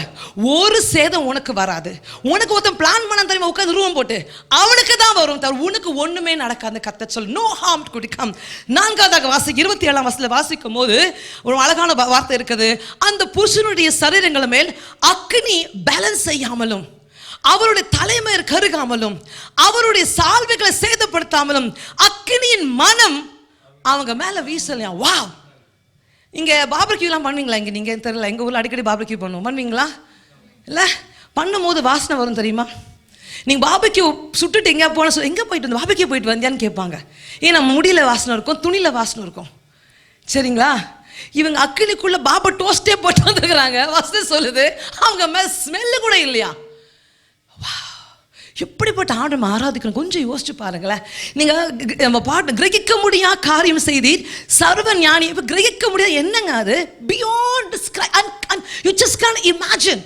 ஒரு சேதம் உனக்கு வராது. உனக்கு ஒருத்தன் பிளான் பண்ண தெரியுமா, உட்காந்து ரூம் போட்டு அவனுக்கு தான் வரும், தவிர உனக்கு ஒண்ணுமே நடக்காது. கர்த்தர் சொல்லு நோ ஹார்ம் could come. 4வது வாசி 27ஆம் வசனத்துல வாசிக்கும் போது ஒரு அழகான வார்த்தை இருக்குது. அந்த புருஷனுடைய சரீரங்கள் மேல் அக்னி பேலன்ஸ் செய்யாமலும், அவருடைய தலைமையர் கருகாமலும், அவருடைய சால்வைகளை சேதப்படுத்தாமலும் அக்கினியின் மனம் அவங்க மேல வீசலையா. வா, இங்க பார்பக்யூ எல்லாம் பண்ணுவீங்களா? இங்க நீங்க தெரியல, எங்க ஊர்ல அடிக்கடி பார்பக்யூ பண்ணுவோம். பண்ணுவீங்களா? இல்ல, பண்ணும்போது வாசனை வரும் தெரியுமா? நீங்க பார்பக்யூ சுட்டுட்டு எங்க போன எங்க போயிட்டு வந்து பார்பக்யூ போயிட்டு வந்தியான்னு கேட்பாங்க. ஏன்னா முடியல வாசனை இருக்கும், துணியில வாசனை இருக்கும். சரிங்களா? இவங்க அக்கினிக்குள்ள பாபா டோஸ்டே போட்டு வந்துருக்கிறாங்க. வசனம் சொல்லுது அவங்க மேல ஸ்மெல்லு கூட இல்லையா. எப்படிப்பட்ட ஆண்டவரை ஆராதிக்கணும் கொஞ்சம் யோசிச்சு பாருங்களேன். நீங்க நம்ம பாட்டு கிரகிக்க முடியாத காரியம் செய்தீர், சர்வ ஞானி. இப்ப கிரகிக்க முடியாது என்னங்க அது? Beyond you just can't imagine.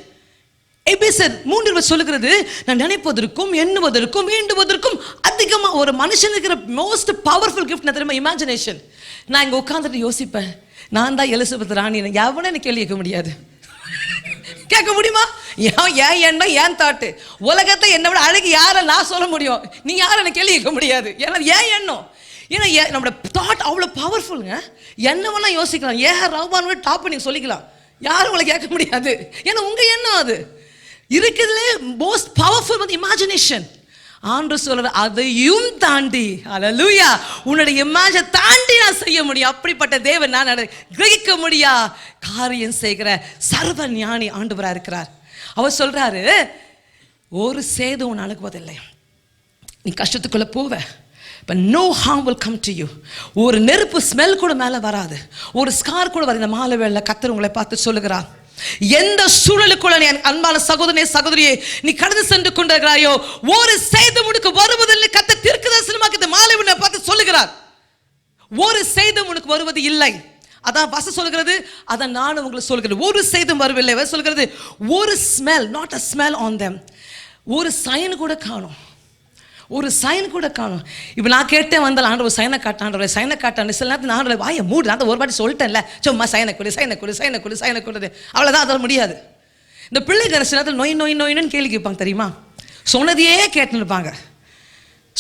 எபேசியர் 3 சொல்லுகிறது, நான் நினைப்பதற்கும் எண்ணுவதற்கும் வேண்டுவதற்கும் அதிகமா ஒரு மனுஷனுக்கு மோஸ்ட் பவர்ஃபுல் கிஃப்ட் தெரியுமா? இமேஜினேஷன். நான் இங்க உட்காந்துட்டு யோசிப்பேன், நான் தான் எலிசபெத் ராணி, எவனும் எனக்கு கேள்வி கேட்க முடியாது. கேட்க முடியுமா? ஏன் எண்ணம், ஏன் தாட்டு. உலகத்தை என்னை விட அழகு யாரை நான் சொல்ல முடியும்? நீ யாரும் எனக்கு கேள்வி கேட்க முடியாது. ஏன்னா ஏன் எண்ணம், ஏன்னா நம்மளோட தாட் அவ்வளோ பவர்ஃபுல்லுங்க. என்ன வேணா யோசிக்கலாம். ரஹ்மான் டாப் நீங்க சொல்லிக்கலாம், யாரும் உங்களை கேட்க முடியாது. ஏன்னா உங்க எண்ணம் அது இருக்குதுல மோஸ்ட் பவர்ஃபுல் வந்து இமேஜினேஷன். ஆண்டவர் சொல்ற அதையும் தாண்டி, ஹல்லேலூயா, உன்னுடைய இமேஜினை தாண்டி நான் செய்ய முடியும். அப்படிப்பட்ட தேவன் நான் கிரகிக்க முடியா காரியம் செய்கிற சர்வ ஞானி ஆண்டவராக இருக்கிறார். அவர் சொல்றாரு, ஒரு சேதம் உன் அணுகுவதில்லை. நீ கஷ்டத்துக்குள்ள போவ, but no harm will come to you. ஒரு நெருப்பு ஸ்மெல் கூட மேலே வராது, ஒரு ஸ்கார் கூட வராது. இந்த மாலை வேளையில கர்த்தர் உங்களை பார்த்து சொல்லுகிறார், எந்த சூழலுக்குள்ள நீ அன்பான சகோதரனே சகோதரியே நீ கடந்து சென்று கொண்டிருக்கிறாயோ ஒரு சேதம் உனக்கு வருவதில்லை. கர்த்தர் தீர்க்கதரிசனமாக இந்த மாலை வேளையில பார்த்து சொல்லுகிறார், ஒரு சேதம் உனக்கு வருவது இல்லை. அதான் வசனம் சொல்கிறது, அதான் நானும் உங்களுக்கு சொல்கிறேன், ஒரு சேதம் வரவில்லை. சொல்கிறது ஒரு smell, not a smell on them. ஒரு சைன் கூட காணும், ஒரு சைன் கூட காணும். இப்போ நான் கேட்டேன் வந்தால் ஆண்டவர் சைனை காட்டாண்டவர் சைனை காட்டாண்டு. சில நேரத்தில் ஆண்டவர் வாயை மூடு, நான் ஒரு வாட்டி சொல்லிட்டேன்ல, சும்மா சைனை கொடு சைனை கொடு சைனை கொடு சைனை கொடுது, அவ்வளோதான். அதில் முடியாது. இந்த பிள்ளைங்க சில நேரத்தில் நோய் நோய் நோயின்னு கேள்வி கேட்பாங்க தெரியுமா, சொன்னதையே கேட்டுன்னு இருப்பாங்க.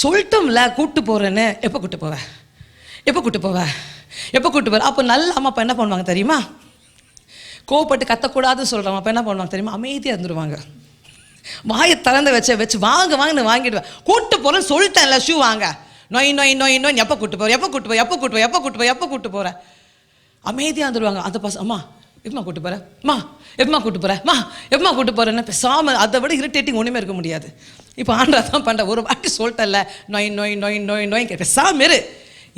சொல்லிட்டோம்ல கூப்பிட்டு போகிறேன்னு, எப்போ கூப்பிட்டு போவேன் எப்போ கூப்பிட்டு போவேன் எப்போ கூப்பிட்டு போவேன். அப்போ நல்ல அம்மா அப்பா என்ன பண்ணுவாங்க தெரியுமா, கோவப்பட்டு கத்தக்கூடாதுன்னு சொல்கிறோம். அப்போ என்ன பண்ணுவாங்க தெரியுமா, அமைதியாக இருந்துருவாங்க. வாயை திறந்து வச்சு வாங்க வாங்கன்னு வாங்கிடுவேன். கூட்டு போகிறேன்னு சொல்லிட்டேன்ல, ஷூ வாங்க, நோய் நோய் நோய் நோய், எப்போ கூட்டு போகிறேன் எப்போ கூட்டு போய் எப்போ கூட்டு போய் எப்போ கூட்டு போய் எப்போ கூட்டு போகிறேன். அமைதியாக இருந்துருவாங்க. அந்த பசங்க அம்மா எப்பமா கூட்டு போகிறேன், மா எப்பமா கூட்டு போகிறேன், மா எப்பமா கூட்டு போகிறேன்னு பேசாமல். அதை விட இரிட்டேட்டிங் ஒன்றுமே இருக்க முடியாது. இப்போ ஆண்டா தான் பண்ணுற, ஒரு வாட்டி சொல்லிட்டேன்ல, நோய் நோய் நோய் நோய் நோய் பேசாமல் இரு,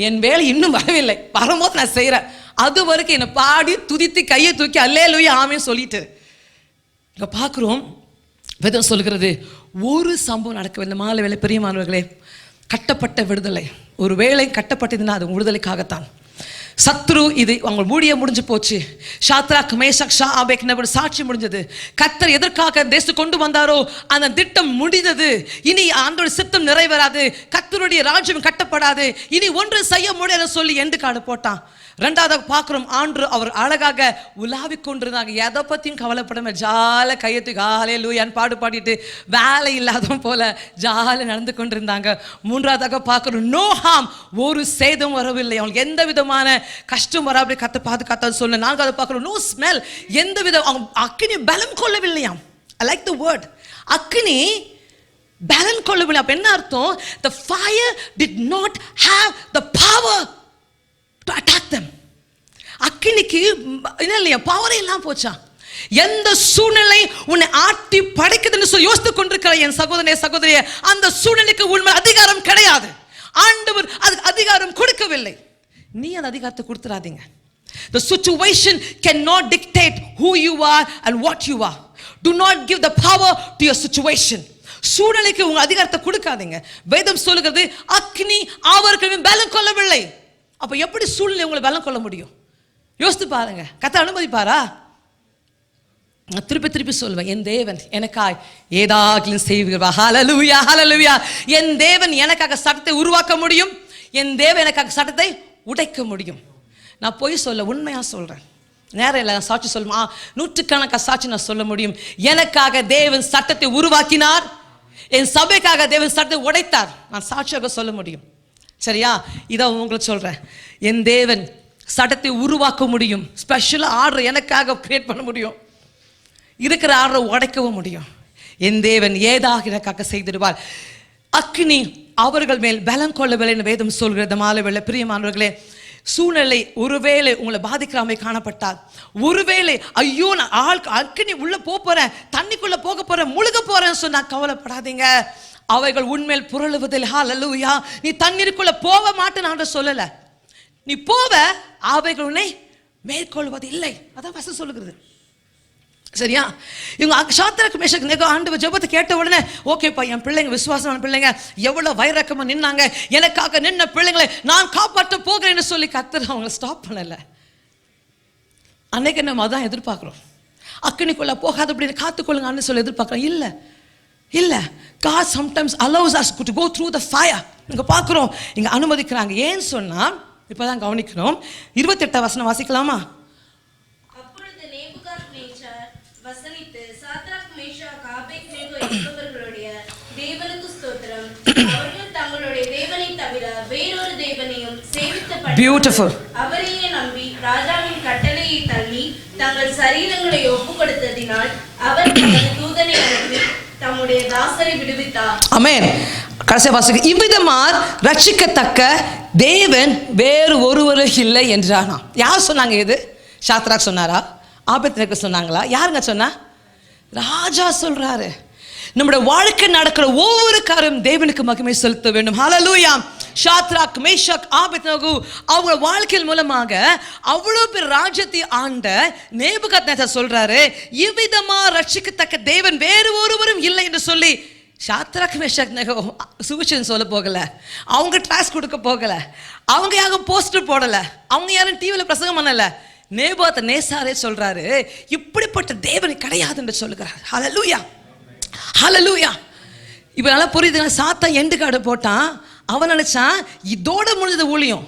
என் வேலை இன்னும் வரவில்லை, வரும்போது நான் செய்கிறேன். அது வரைக்கும் என்னை பாடி துதித்து கையை தூக்கி அல்லேலூயா ஆமென் சொல்லிட்டு இங்கே பார்க்குறோம். வேதம் சொல்கிறது ஒரு சம்பவம் நடக்கவில்லை. மாலை வேளை பிரியமானவர்களே, கட்டப்பட்ட விடுதலை. ஒரு வேளை கட்டப்பட்டதுன்னா அது விடுதலைக்காகத்தான். சத்ரு இது அவங்க ஊழியம் முடிஞ்சு போச்சு. ஷாத்ராக் மேஷாக் ஆபேத்நேகோ சாட்சி முடிஞ்சது. கர்த்தர் எதற்காக தேசத்துக்கு கொண்டு வந்தாரோ அந்த திட்டம் முடிந்தது. இனி ஆண்டவருடைய சித்தம் நிறைவேறாது, கர்த்தருடைய ராஜ்யம் கட்டப்படாது, இனி ஒன்று செய்ய முடியாது சொல்லி எண்டு கார்டு போட்டான். ரெண்டாவது பார்க்குறோம், ஆண்டு அவர் அழகாக உலாவிக் கொண்டிருந்தாங்க. எதை பற்றியும் கவலைப்படாம ஜால கையத்துக்கு ஹல்லேலூயான்னு பாடு பாடிட்டு வேலை இல்லாத போல ஜால நடந்து கொண்டிருந்தாங்க. மூன்றாவதாக பார்க்குறோம், நோ ஹார்ம், ஒரு சேதம் வரவில்லை, அவங்களுக்கு எந்த விதமான கஷ்டம் வராபடி கத்த பாதுகாத்தான்னு சொல்ல. நாங்கள் அதை பார்க்குறோம், நோ ஸ்மெல், எந்த விதம் அவங்க அக்கினி பலம் கொள்ளவில்லையாம். ஐ லைக் த வேர்ட், அக்கினி பலம் கொள்ளவில்லை. அப்போ என்ன அர்த்தம், the fire did not have the power to attack them. அக்கினிக்கு என்ன இல்லையா, பவரே எல்லாம் போச்சா. எந்த சூழ்நிலை உன்னை ஆட்டி படைக்குதுன்னு சொல்லி யோசித்துக் கொண்டிருக்கிற என் சகோதரனே சகோதரியே, அந்த சூழ்நிலைக்கு உண்மை அதிகாரம் கிடையாது. ஆண்டவர் அதுக்கு அதிகாரம் கொடுக்கவில்லை. நீ அந்த அதிகாரத்தை கொடுத்துறாதீங்க. The situation cannot dictate who you are and what you are. Do not give the power to your situation. சூழ்நிலைக்கு உங்க அதிகாரத்தை கொடுக்காதீங்க. வேதம் சொல்லுகிறது, அக்னி அவர்கள் பலம் கொள்ளவில்லை. அப்ப எப்படி சூழ்நிலை உங்களை பலம் கொள்ள முடியும்? யோசித்து பாருங்க. கர்த்தர் அனுமதிப்பாரா? நான் திருப்பி திருப்பி சொல்வேன், என் தேவன் எனக்காய் ஏதாகிலும் செய்வார். ஹல்லேலூயா ஹல்லேலூயா. என் தேவன் எனக்காக சட்டத்தை உருவாக்க முடியும், என் தேவன் எனக்காக சட்டத்தை உடைக்க முடியும். நான் போய் சொல்ல, உண்மையா சொல்றேன், நேரம் இல்லை, நான் சாட்சி சொல்லுமா, நூற்றுக்கணக்கான சாட்சி நான் சொல்ல முடியும். எனக்காக தேவன் சட்டத்தை உருவாக்கினார், என் சபைக்காக தேவன் சட்டத்தை உடைத்தார். நான் சாட்சியாக சொல்ல முடியும். சரியா? இதை உங்களுக்கு சொல்றேன், என் தேவன் சட்டத்தை உருவாக்க முடியும். ஸ்பெஷலாக ஆர்டர் எனக்காக கிரியேட் பண்ண முடியும், இருக்கிற ஆர்டரை உடைக்கவும் முடியும். என் தேவன் ஏதாக எனக்காக செய்திடுவார். அக்னி அவர்கள் மேல் பலம் கொள்ளவில்லை வேதம் சொல்கிறது. மாலை வேளை பிரியமானவர்களே, சூழ்நிலை ஒருவேளை உங்களை பாதிக்கிறாமே காணப்பட்டால், ஒருவேளை ஐயோ நான் அக்னி உள்ள போறேன், தண்ணிக்குள்ள போக போறேன், முழுக போறேன்னு சொன்னா கவலைப்படாதீங்க. அவைகள் உண்மையில் புரளுவதில். ஹல்லேலூயா. நீ தண்ணீருக்குள்ள போக மாட்டேன்னு சொல்லல, நீ போவ, அவைகள் உன்னை மேற்கொள்வது இல்லை. அதான் வசனம் சொல்லுகிறது. சரியா? இவங்க ஷாத்ராக் மேஷாக் நேகோ ஆண்டவர் ஜெபத்தை கேட்ட உடனே, ஓகேப்பா, என் பிள்ளைங்க விசுவாசமான பிள்ளைங்க எவ்வளவு வைரக்கமா நின்னாங்க, எனக்காக நின்ன பிள்ளைங்களை நான் காப்பாற்ற போகிறேன்னு சொல்லி கர்த்தர் அவங்களை ஸ்டாப் பண்ணல. அன்னைக்கு நம்ம அதான் எதிர்பார்க்கிறோம், அக்கினிக்குள்ள போகாதபடி காத்துக்கொள்ளுங்கன்னு சொல்லி எதிர்பார்க்கிறோம். இல்ல இல்ல, God sometimes allows us to go through the fire. இங்க பார்க்கிறோம், இங்க அனுமதிக்கிறாங்க. ஏன்னு சொன்னா இப்பதான் கவனிக்கிறோம். 28 வசனம் வாசிக்கலாமா? அப்பொழுது நேபுகாத்நேச்சார் வசனித்து, சாத்ராக் மேஷாக் ஆபேத்நேகோ என்பவர்களுடைய தேவனுக்கு ஸ்தோத்திரம், அவர்கள் தங்களுடைய தேவனை தவிர வேறொரு தேவனையும் சேவித்த அவரையே நம்பி ராஜாவின் கட்டளையை தள்ளி தங்கள் சரீரங்களை ஒப்புக் கொடுத்ததினால் அவர் தமது தூதனை அனுப்பி தம்முடைய தாசரை விடுவித்தார். ஆமென். கடைசி வாசிக்க, இவ்விதமார் ரட்சிக்கத்தக்க தேவன் வேறு ஒருவரும் இல்லை என்றானா. யார் சொன்னாங்க? இது ஷாத்ராக் சொன்னாரா? ஆபேத்நேகோ சொன்னாங்களா? யாருங்க சொன்னா? ராஜா சொல்றாரு. நம்முடைய வாழ்க்கை நடக்கிற ஒவ்வொரு காரியம் தேவனுக்கு மகிமை செலுத்த வேண்டும். ஹல்லேலூயா. ஷாத்ராக், மேஷாக், ஆபேத்நேகோ அவங்க வாழ்க்கையின் மூலமாக அவ்வளவு பேர் ராஜ்யத்தை ஆண்ட நேபுகாத்நேச்சார் சொல்றாரு, இவ்விதமா ரட்சிக்கத்தக்க தேவன் வேறு ஒருவரும் இல்லை என்று சொல்லி ஷாத்ராக், மேஷாக், சுவிசேஷம் சொல்ல போகல, அவங்க கிளாஸ் கொடுக்க போகல, அவங்க யாரும் போஸ்டர் போடல, அவங்க யாரும் டிவியில் பிரசங்கம் பண்ணல. நேபுகாத்நேச்சாரே சொல்றாரு, இப்படிப்பட்ட தேவனை கிடையாது என்று சொல்லுகிறார். ஹல்லேலூயா, ஹல்லேலூயா. இப்போ நல்லா புரியுதுங்க. சாத்தான் எண்டு கார்டு போட்டான். அவன் நினைச்சான் இதோட முடிஞ்சது ஊழியம்.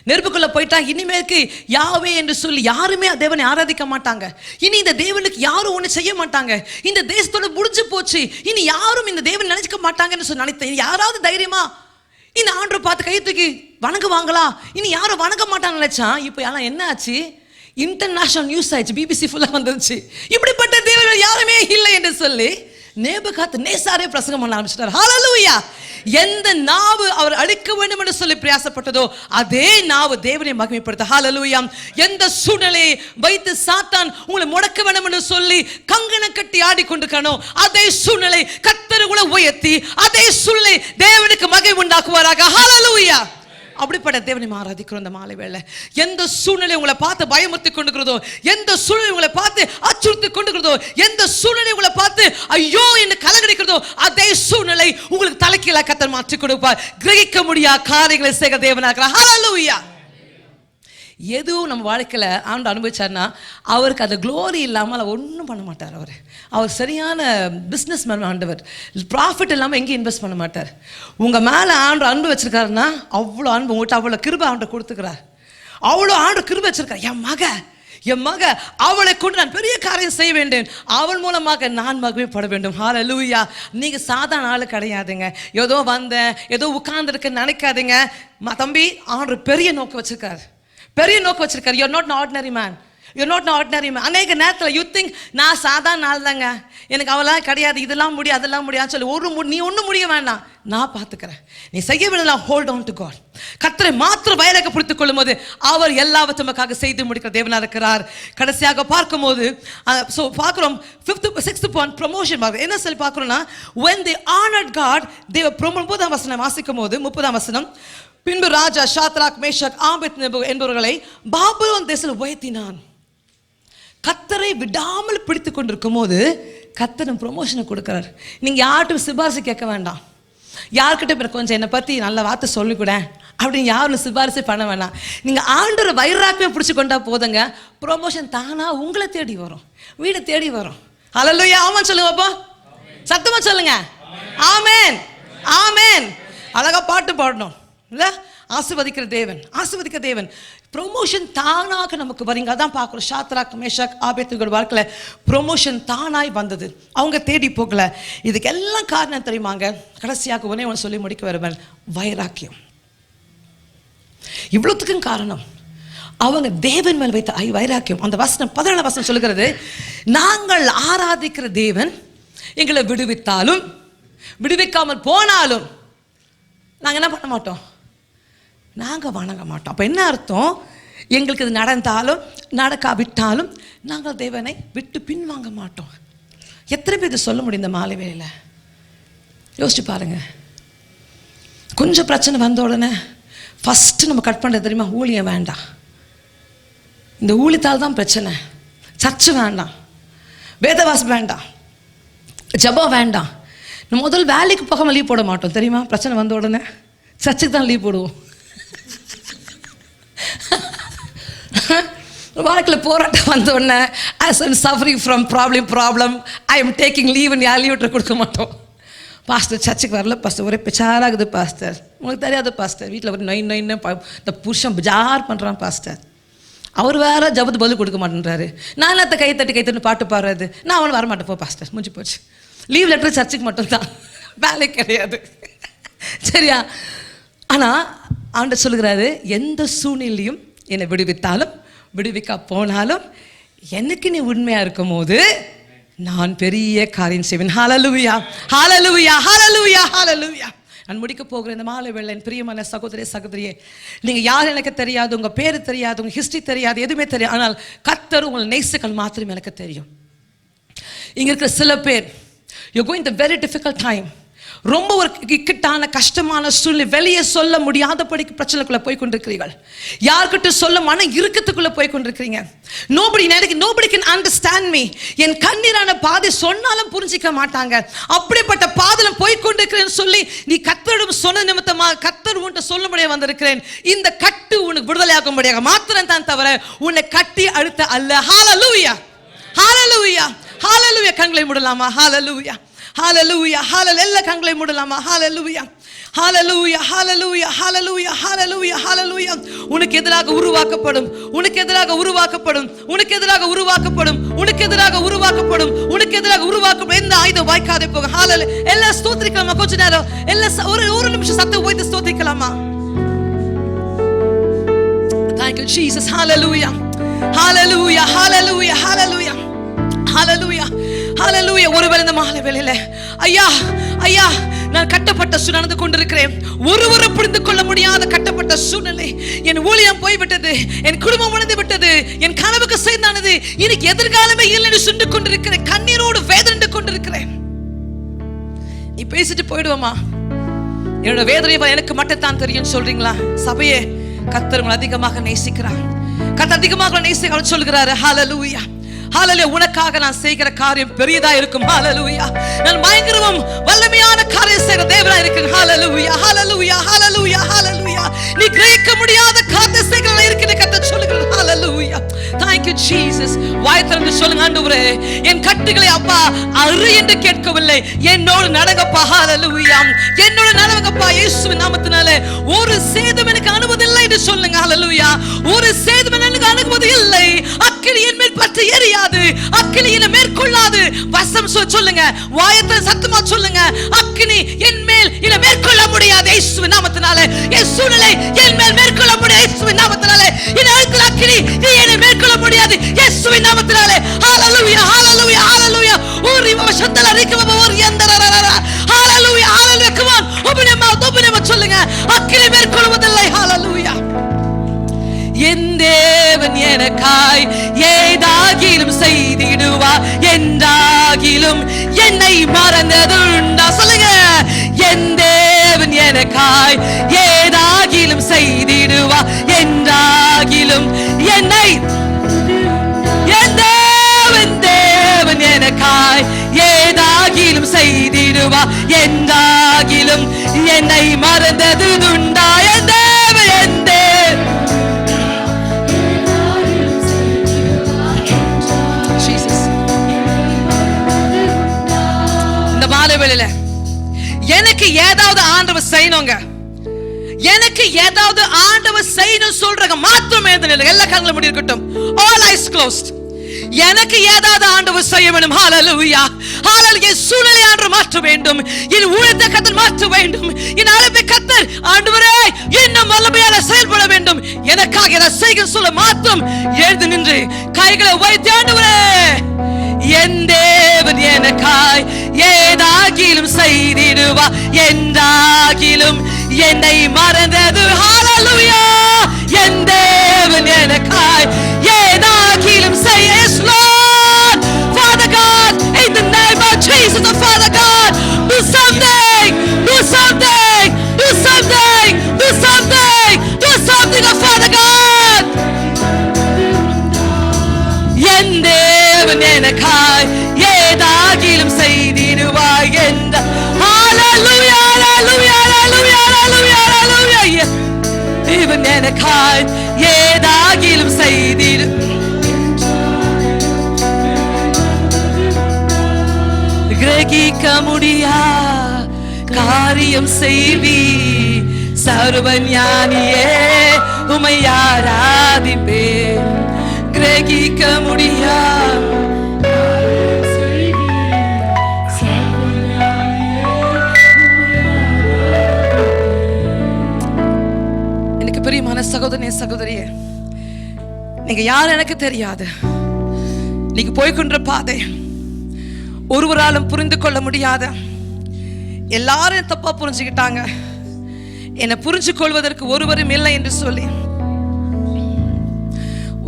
நெருப்புக்குள்ள போயிட்டா இனிமேற்கு யாவே என்று சொல்லி யாருமே தேவனை ஆராதிக்க மாட்டாங்க. இனி இந்த தேவனுக்கு யாரும் ஒன்று செய்ய மாட்டாங்க. இந்த தேசத்தோட முடிஞ்சு போச்சு, இனி யாரும் இந்த தேவன் நினைச்சுக்க மாட்டாங்கன்னு சொல்லி நினைத்தேன். யாராவது தைரியமா இந்த ஆண்டரை பார்த்து கை தூக்கி வணங்குவாங்களா? இனி யாரும் வணங்க மாட்டாங்க நினைச்சான். இப்போ எல்லாம் என்ன ஆச்சு? இன்டர்நேஷனல் நியூஸ் ஆயிடுச்சு, பிபிசி ஃபுல்லா வந்துருச்சு, இப்படிப்பட்ட தேவன் யாருமே இல்லை என்று சொல்லி நேபுகாத்நேச்சாரே பிரசங்கம் பண்ண ஆரம்பிச்சிட்டார். ஹல்லேலூயா. எந்த நாவு அவர் அழிக்க வேண்டும் என்று சொல்லி பிரயாசப்பட்டதோ அதே நாவு தேவனை மகிமைப்படுத்த. ஹல்லேலூயா. எந்த சூழ்நிலையை வைத்து சாத்தான் உங்களை முடக்க வேண்டும் என்று சொல்லி கங்கணம் கட்டி ஆடிக்கொண்டிருக்கானோ அதே சூழ்நிலை கர்த்தர் உங்களை உயர்த்தி அதே சூழ்நிலை தேவனுக்கு மகிமை உண்டாக்குவாராக. ஹல்லேலூயா. அப்படிப்பட்ட தேவனை ஆராதிக்கிறோம் இந்த மாலை வேளை. எந்த சூழ்நிலை உங்களை பார்த்து பயமுறுத்தி கொண்டுக்கிறதோ, எந்த சூழ்நிலை உங்களை பார்த்து அச்சுறுத்தி கொண்டுக்கிறதோ, எந்த சூழ்நிலை உங்களை பார்த்து ஐயோ என்று கலங்கடிக்கிறதோ அதே சூழ்நிலை உங்களுக்கு தலைக்கீழ கர்த்தர் மாற்றி கொடுப்பார். கிரகிக்க முடியாத காரியங்களை செய்கிற தேவனாக. ஹல்லேலூயா. எதுவும் நம்ம வாழ்க்கையில் ஆண்டு அனுபவிச்சார்னா அவருக்கு அது க்ளோரி இல்லாமல் அவர் ஒன்றும் பண்ண மாட்டார். அவர் சரியான பிஸ்னஸ் மேன் ஆண்டவர். ப்ராஃபிட் இல்லாமல் எங்கேயும் இன்வெஸ்ட் பண்ண மாட்டார். உங்கள் மேலே ஆண்டு அன்பு வச்சிருக்காருன்னா அவ்வளோ அன்பு உங்கள்கிட்ட அவ்வளோ கிருபை ஆண்டு கொடுத்துக்கிறார். அவ்வளோ ஆண்டு கிருபை வச்சிருக்கார். என் மக அவளை கொண்டு நான் பெரிய காரியம் செய்ய வேண்டும், அவள் மூலமாக நான் மகிமைப்பட வேண்டும். ஹல்லேலூயா. நீங்கள் சாதாரண ஆள் கிடையாதுங்க. ஏதோ வந்தேன் ஏதோ உட்கார்ந்துருக்கேன்னு நினைக்காதீங்க. தம்பி, ஆண்டு பெரிய நோக்கம் வச்சிருக்காரு, பெரிய நோக்கம் வச்சிருக்காரு. You are not an ordinary man. You not an ordinary man. அநேக நேரத்தில் யூ திங்க் நான் சாதாரண நாள் தாங்க, எனக்கு அவெல்லாம் கிடையாது, இதெல்லாம் முடியும் அதெல்லாம் முடியாதுன்னு சொல்லி நீ ஒன்றும் முடிய வேண்டாம், நான் பார்த்துக்கிறேன். நீ செய்ய வேண்டியதெல்லாம் ஹோல்ட் ஆன் டு காட். கர்த்தரை மாத்திரம் வயலாக பிடித்துக் கொள்ளும் போது அவர் எல்லாவற்றையும் நமக்காக செய்து முடிக்கிற தேவனாக இருக்கிறார். கடைசியாக பார்க்கும்போது பார்க்குறோம் 5th 6th பாயிண்ட் ப்ரமோஷன். என்ன சொல்லி பார்க்குறோம்னா when they honored God they were promoted. 30ஆம் வசனம் வாசிக்கும் போது 30ஆம் வசனம், பின்பு ராஜா ஷாத்ராக், மேஷாக், ஆபேத்நேகோ என்பவர்களை பாபிலோன் தேசத்தில் உயர்த்தினான். கர்த்தரை விடாமல் பிடித்து கொண்டிருக்கும் போது கர்த்தர் ப்ரொமோஷனை கொடுக்கிறார். நீங்க யார்கிட்டும் சிபாரிசு கேட்க வேண்டாம். யார்கிட்ட பிறகு கொஞ்சம் என்னை பற்றி நல்ல வார்த்தை சொல்லிக்கூட அப்படின்னு யாரும் சிபாரிசு பண்ண வேண்டாம். நீங்கள் ஆண்டரை வைராக்கியமே பிடிச்சி கொண்டா போதுங்க, ப்ரொமோஷன் தானா உங்களை தேடி வரும், வீடு தேடி வரும். ஹல்லேலூயா. ஆமென் சொல்லுங்க அப்போ, சத்தமா சொல்லுங்க. ஆமென், ஆமென். அழகா பாட்டு பாடணும் இல்லை? ஆசீர்வதிக்கிற தேவன், ஆசீர்வதிக்கிற தேவன். ப்ரொமோஷன் தானாக நமக்கு வரீங்க. அதான் பார்க்குறோம். ஷாத்ராக், மேஷாக், ஆபேத்நேகோ வாழ்க்கையில் ப்ரொமோஷன் தானாய் வந்தது, அவங்க தேடி போகல. இதுக்கு எல்லாம் காரணம் தெரியுமாங்க? கடைசியாக ஒன்னே ஒன்று சொல்லி முடிக்க வருவன், வைராக்கியம். இவ்வளோத்துக்கும் காரணம் அவங்க தேவன் மேல் வைத்த வைராக்கியம். அந்த வசனம் 17ஆம் வசனம் சொல்லுகிறது, நாங்கள் ஆராதிக்கிற தேவன் எங்களை விடுவித்தாலும் விடுவிக்காமல் போனாலும் நாங்கள் என்ன பண்ண மாட்டோம், நாங்கள் வணங்க மாட்டோம். அப்போ என்ன அர்த்தம்? எங்களுக்கு இது நடந்தாலும் நடக்காவிட்டாலும் நாங்கள் தேவனை விட்டு பின்வாங்க மாட்டோம். எத்தனை பேர் இது சொல்ல முடியும் இந்த மாலை வேளையில்? யோசிச்சு பாருங்க. கொஞ்சம் பிரச்சனை வந்த உடனே ஃபஸ்ட்டு நம்ம கட் பண்ணுறது தெரியுமா? ஊழியம் வேண்டாம், இந்த ஊழியத்தால் தான் பிரச்சனை, சர்ச்சு வேண்டாம், வேதவாசம் வேண்டாம், ஜபம் வேண்டாம். நம்ம முதல் வேலைக்கு போகாமல் லீவ் போட மாட்டோம் தெரியுமா? பிரச்சனை வந்த உடனே சர்ச்சுக்கு தான் லீவ் போடுவோம். வாழ்க்கையில் போராட்டம் வந்த உடனே as I'm suffering from problem I am taking leave ன்னு யார் லீவ் கொடுக்க மாட்டோம். பாஸ்டர் சர்ச்சுக்கு வரல பாஸ்டர், ஒரே பிச்சாராகுது பாஸ்டர், உங்களுக்கு தெரியாது பாஸ்டர், வீட்டில் ஒரு நொய் இந்த புருஷன் பிஜார் பண்ணுறான் பாஸ்டர், அவர் வேற ஜபத்து பதில் கொடுக்க மாட்டேன்றாரு, நான் எல்லாத்த கை தட்டி பாட்டு பாடுறது, நான் அவனை வரமாட்டேன் போ பாஸ்டர், முடிஞ்சு போச்சு. லீவ் லெட்டர் சர்ச்சுக்கு மட்டும்தான், வேலை கிடையாது. சரியா? ஆனால் ஆண்டவர் சொல்லுகிறாரு, எந்த சூழ்நிலையும் என்னை விடுவித்தாலும் விடுவிக்க போனாலும் எனக்கு நீ உண்மையா இருக்கும் போது நான் பெரிய காரியம் செய்வேன். ஹல்லேலூயா, ஹல்லேலூயா, ஹல்லேலூயா, ஹல்லேலூயா. நான் முடிக்க போகிறேன் இந்த மாலை வேளை. பிரியமான சகோதரி சகோதரியே, நீங்கள் யார் எனக்கு தெரியாது, உங்கள் பேர் தெரியாது, உங்கள் ஹிஸ்ட்ரி தெரியாது, எதுவுமே தெரியாது. ஆனால் கர்த்தர் உங்கள் நேசங்கள் மாத்திரம் எனக்கு தெரியும். இங்கே இருக்கிற சில பேர் you're going the very difficult time. ரொம்ப ஒரு இக்கட்டான கஷ்டமான சூழ்நிலை, வெளியே சொல்ல முடியாதபடிக்கு பிரச்சனைக்குள்ள போய் கொண்டிருக்கிறீர்கள். யார்கிட்ட சொல்ல மன இறுக்கத்துக்குள்ள போய் கொண்டிருக்கிறீங்க. nobody can understand me. என் கண்ணீரான பாதை சொன்னாலும் புரிஞ்சிக்க மாட்டாங்க. அப்படிப்பட்ட பாதையில போய் கொண்டிருக்கிறேன்னு சொல்லி நீ கர்த்தரிடம் சொன்ன நிமித்தமா கர்த்தர் உன்கிட்ட சொல்லும்படியா வந்திருக்கிறேன். இந்த கட்டு உனக்கு விடுதலையாகும்படியாக மாத்திரம் தான் தவிர உன்னை கட்டி அழுத்த அல்ல. ஹalleluya, ஹalleluya, ஹalleluya. கண்களை மூடலாமா? ஹalleluya, ஹalleluya, ஹalleluya. எல்லா கண்களை மூடலாமா? ஹalleluya, ஹalleluya, ஹalleluya, ஹalleluya, ஹalleluya, ஹalleluya. உனக்கு எதிராக உருவாக்கப்படும், உனக்கு எதிராக உருவாக்கப்படும், உனக்கு எதிராக உருவாக்கப்படும், உனக்கு எதிராக உருவாக்கப்படும், உனக்கு எதிராக உருவாக்கப்படும் எந்த ஆயுதம் வாய்க்காதே போக. ஹalleluya. எல்லாம் ஸ்தோத்திரிக்கலாமா? கொஞ்ச நேரம் எல்லாம் ஒரு நிமிஷம் சத்தம் போயிட்டு ஸ்தோத்திரிக்கலாமா? Thank you Jesus. Hallelujah, hallelujah, hallelujah, hallelujah, hallelujah, hallelujah. ஒருவேளை இந்த மாலை வேளையில ஐயா ஐயா நான் கட்டப்பட்ட நடந்து கொண்டிருக்கிறேன், ஒருவரை புரிந்து கொள்ள முடியாத கட்டப்பட்ட சூழ்நிலை, என் ஊழியம் போய்விட்டது, என் குடும்பம் உடைந்து விட்டது, என் கனவுக்கு சேர்ந்தானது, எனக்கு எதிர்காலமே இல்லை என்று சொல்லி கொண்டிருக்கிறேன், கண்ணீரோடு வேதனை கொண்டிருக்கிறேன். நீ பேசிட்டு போயிடுவோமா? என்னோட வேதனை எனக்கு மட்டும்தான் தெரியும் சொல்றீங்களா? சபையே, கர்த்தர் உங்களை அதிகமாக நேசிக்கிறார், கர்த்தர் அதிகமாக நேசிக்கிறார் சொல்கிறாரு. ஹalleluya, ஹalleluya. உனக்காக நான் செய்கிற காரியம் பெரியதா இருக்கும். ஹalleluya. நான் பயங்கரமும் வல்லமையான காரியம் செய்கிற தேவனா இருக்கிறேன். ஹalleluya, ஹalleluya, ஹalleluya, ஹalleluya. நீ கிரகிக்க முடியாத காரியம் செய்கிற இருக்கிற கர்த்தர் சொல்கிறார். ஹalleluya. Thank you Jesus. வாய் திறந்து சொல்லுங்க, ஆண்டவரே என் கட்டுகளை அப்பா அறு என்று கேட்கவில்லை, என்னோடு நடங்கப்பா. ஹalleluya. என்னோடு நடங்கப்பா இயேசுவின் நாமத்தினாலே. ஒரு சேதம் எனக்கு அனுமதி இல்லை என்று சொல்லுங்க. ஹalleluya. ஒரு சேதம் எனக்கு அனுமதி இல்லை. அக்கினி என் மேல் பற்றி எரியாது, அக்கினி என்னை மேற்கொள்ளாது. வசனம் சொல்லுங்க, வாயத்தை சத்தமா சொல்லுங்க, அக்கினி என் மேல் என்னை மேற்கொள்ள முடியாது இயேசுவின் நாமத்தினாலே. என் சூழ்நிலை என் மேல் மேற்கொள்ள முடியாது இயேசுவின் நாமத்தினாலே. என் அழுத்தல் அக்கினி நீ என்னை மேற்கொள்ள முடியாது இயேசுவின் நாமத்தினாலே. ஹalleluya, ஹalleluya, ஹalleluya. ஒரு வசந்தல ரிக்கவ ஒரு யந்தரரரர. ஹalleluya, ஹalleluya. come on, open your mouth சொல்லுங்க, அக்கினி மேற்கொள்வதில்லை. ஹalleluya. என் தேவன் எனக்காய் ஏதாகிலும் செய்திடுவார், என்றாகிலும் என்னை மறந்ததுண்டா? சொல்லுங்க, என் தேவன் எனக்காய் ஏதாகிலும் செய்திடுவார், என்றாகிலும் என்னை, என் தேவன் எனக்காய் ஏதாகிலும் செய்திடுவார், என்றாகிலும் என்னை மறந்ததுண்டா? என் தேவன் எனக்கு ஏதாவது ஆண்டவர் செய்யணுங்க, எனக்கு ஏதாவது ஆண்டவர் செய்யணும் சொல்றாங்க மாத்திரம் எழுதுங்க. எல்லா கண்களும் மூடி இருக்கட்டும். all eyes closed. எனக்கு ஏதாவது ஆண்டவர் செய்ய வேண்டும். ஹalleluya, ஹalleluya. சூழ்நிலை ஆண்டவர் மாற்ற வேண்டும், என் ஊழியத்தை கர்த்தர் மாற்ற வேண்டும், என் அழைப்பை கர்த்தர் ஆண்டவரே இன்னும் வல்லமையாக செயல்பட வேண்டும், எனக்காக இதை செய்ய சொல்ல மாத்திரம் எழுந்து நின்று கைகளை வைத்து ஆண்டவரே என் தேவன் எனக்காய் ஏதாகிலும் செய்திடுவா, என்றாகிலும் என்னை மறந்தது. ஹalleluya. என் தேவன் எனக்காய் ஏதாகிலும் செய்ய. Yes Lord, Father God, in the name of Jesus, the Father God, do something, do something, do something, do something, do something, oh Father God. என் தேவன் எனக்காய் ஏதாகிலும் செய்திடுவாய் என்ற. ஹalleluya, ஹalleluya, ஹalleluya, ஹalleluya, ஹalleluya. தேவன் எனக்காய் ஏதாகிலும் செய்திடு. கிரகிக்க முடியா காரியம் செய்வி, சர்வஞானியே உம்மை ஆராதிப்பேன். கிரகிக்க முடியா எனக்கு பிரியமான சகோதரனே சகோதரியே, நீங்க யார் எனக்கு தெரியாது. நீங்க போய்கொண்ட பாதை ஒருவராலும் புரிந்து கொள்ள முடியாத, எல்லாரும் தப்பா புரிஞ்சுக்கிட்டாங்க, என்னை புரிஞ்சு கொள்வதற்கு ஒருவரும் இல்லை என்று சொல்லி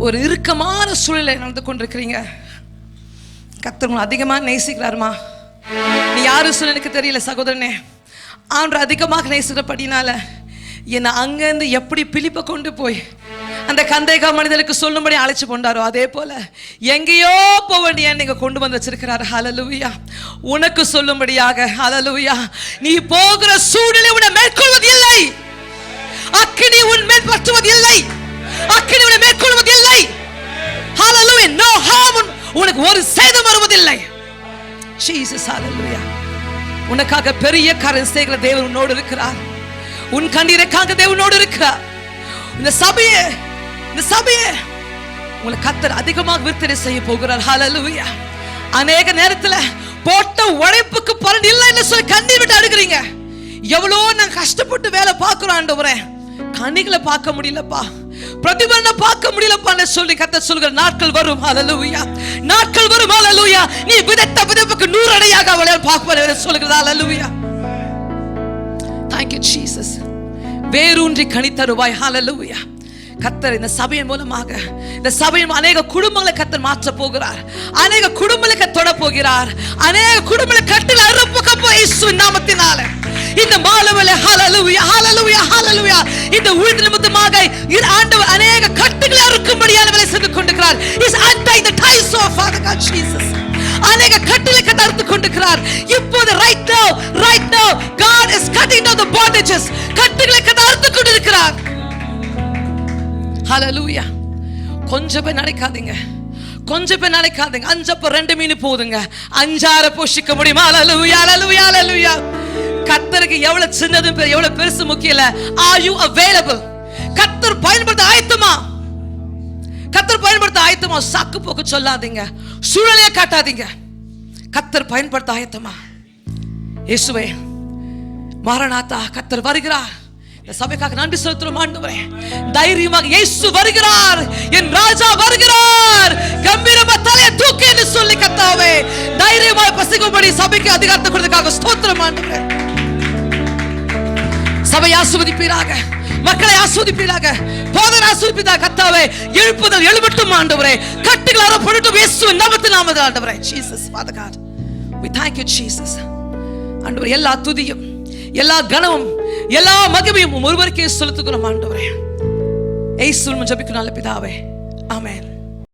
ஒரு இறுக்கமான சூழ்நிலை நடந்து கொண்டிருக்கிறீங்க. கர்த்தர் உங்களை அதிகமாக நேசிக்கிறாருமா. நீ யாரு சொல்ல எனக்கு தெரியல சகோதரனே, ஆண்டவர் அதிகமாக நேசிக்கிறபடினால என்னை அங்கேருந்து எப்படி பிலிப்பை கொண்டு போய் அந்த கந்தேகா மனிதனுக்கு சொல்லும்படி அழைச்சு கொண்டாரோ, அதே போல எங்கேயோ போக வேண்டிய நீங்க கொண்டு வந்து வச்சிருக்கிறார். ஹல்லேலூயா. உனக்கு சொல்லும்படியாக. ஹல்லேலூயா. நீ போகிற சூழ்நிலை உன்னை மேற்கொள்வது இல்லை. அக்கினி உன் மேல் பற்றுவது இல்லை. அக்கினி உன்னை மேற்கொள்வது இல்லை. ஹல்லேலூயா. No harm. உனக்கு ஒரு சேதம் வருவதில்லை. ஜீசஸ். ஹல்லேலூயா. உனக்காக பெரிய காரியம் செய்கிற தேவன் உன்னோடு இருக்கிறார். உன் கண்ணீருக்காக தேவனோடு இருக்கிறார். இந்த சபையை உங்களை கர்த்தர் அதிகமாக விருத்தி செய்ய போகிறார். ஹல்லேலூயா. அநேக நேரத்துல போட்ட உழைப்புக்கு பலன் இல்லைன்னு சொல்லி கண்ணீர் விட்டு அழுகிறீங்க. எவ்வளோ நான் கஷ்டப்பட்டு வேலை பார்க்கிறோம் ஆண்டவரே, கண்ணிகளை பார்க்க முடியலப்பா, பிரதிபலனை பார்க்க முடியலப்பான்னு சொல்லி கர்த்தர் சொல்கிற நாட்கள் வரும். ஹல்லேலூயா. நாட்கள் வரும். ஹல்லேலூயா. நீ விதைத்த விதைப்புக்கு 100 அடையாக அவளை பார்ப்பேன் சொல்லுகிறது. ஹல்லேலூயா. Thank you Jesus. வேரூன்றி கனி தருவாய். ஹல்லேலூயா. கர்த்தர் இந்த சபையின் மூலமாக இந்த சபையின் அநேக குடும்பங்களை கர்த்தர் மாற்ற போகிறார். அநேக குடும்பங்களை தொட போகிறார். அநேக குடும்பங்களை கட்டில் அறுப்புக்க போய் இயேசுவின் நாமத்தினால இந்த மாலவலே. ஹல்லேலூயா. ஹல்லேலூயா. ஹல்லேலூயா. இந்த ஊழிய நிமித்தமாக ஆண்டவர் அநேக கட்டுகளை அறுக்கும்படியான வேலை செய்து கொண்டிருக்கிறார். Is untying the ties of Father God Jesus. அநேக கட்டுகளை கட்டறுத்து கொண்டிருக்கிறார். இப்போது right now God is cutting down the bondages. கட்டுகளை கட்டறுத்து கொண்டிருக்கிறார். ஹல்லேலூயா. கொஞ்சம் பேர் நினைக்காதீங்க, கொஞ்சம் பேர் நினைக்காதீங்க 5 அப்ப 2 மீன் போதுங்க, 5 போஷிக்க முடியுமா? ஹல்லேலூயா. ஹல்லேலூயா. ஹல்லேலூயா. கர்த்தருக்கு எவ்வளவு சின்னது எவ்வளவு பெருசு முக்கியம் இல்ல. Are you available? கர்த்தர் பயன்படுத்த ஆயத்தமா? கர்த்தர் பயன்படுத்த ஆயத்தமா? சாக்கு போக்கு சொல்லாதீங்க, சூழலையே காட்டாதீங்க. கர்த்தர் பயன்படுத்த ஆயத்தமா? இயேசுவே மாரநாதா, கர்த்தர் வருகிறார். இந்த சபைக்காக நன்றி செலுத்துறோம் ஆண்டவரே. தைரியமாக இயேசு வருகிறார், என் ராஜா வருகிறார், கம்பீரமா தலையை தூக்கி என்று சொல்லி கர்த்தாவே தைரியமாக பிரசங்கிக்கும்படி சபைக்கு அதிகாரத்தை கொடுத்ததுக்காக ஸ்தோத்திரம் ஆண்டவரே. சபை ஆசீர்வதிப்பீராக, மக்களை ஆசீர்வதிப்பீராக, போதனை ஆசீர்வதிப்பீராக. கர்த்தாவே எழுப்புதல் எழும்பட்டும் ஆண்டவரே. கட்டுகள் அறப்படட்டும் இயேசுவின் நாமத்தில் ஆண்டவரே. Jesus Father God, we thank you Jesus. ஆண்டவரே எல்லா துதியும் எல்லா கனமும் எல்லா மகிமையும் ஒருவருக்கே செலுத்துகிறோம் ஆண்டவரே. இயேசுவின் ஜெபிக்கிறோம் நல்ல பிதாவே. ஆமென்.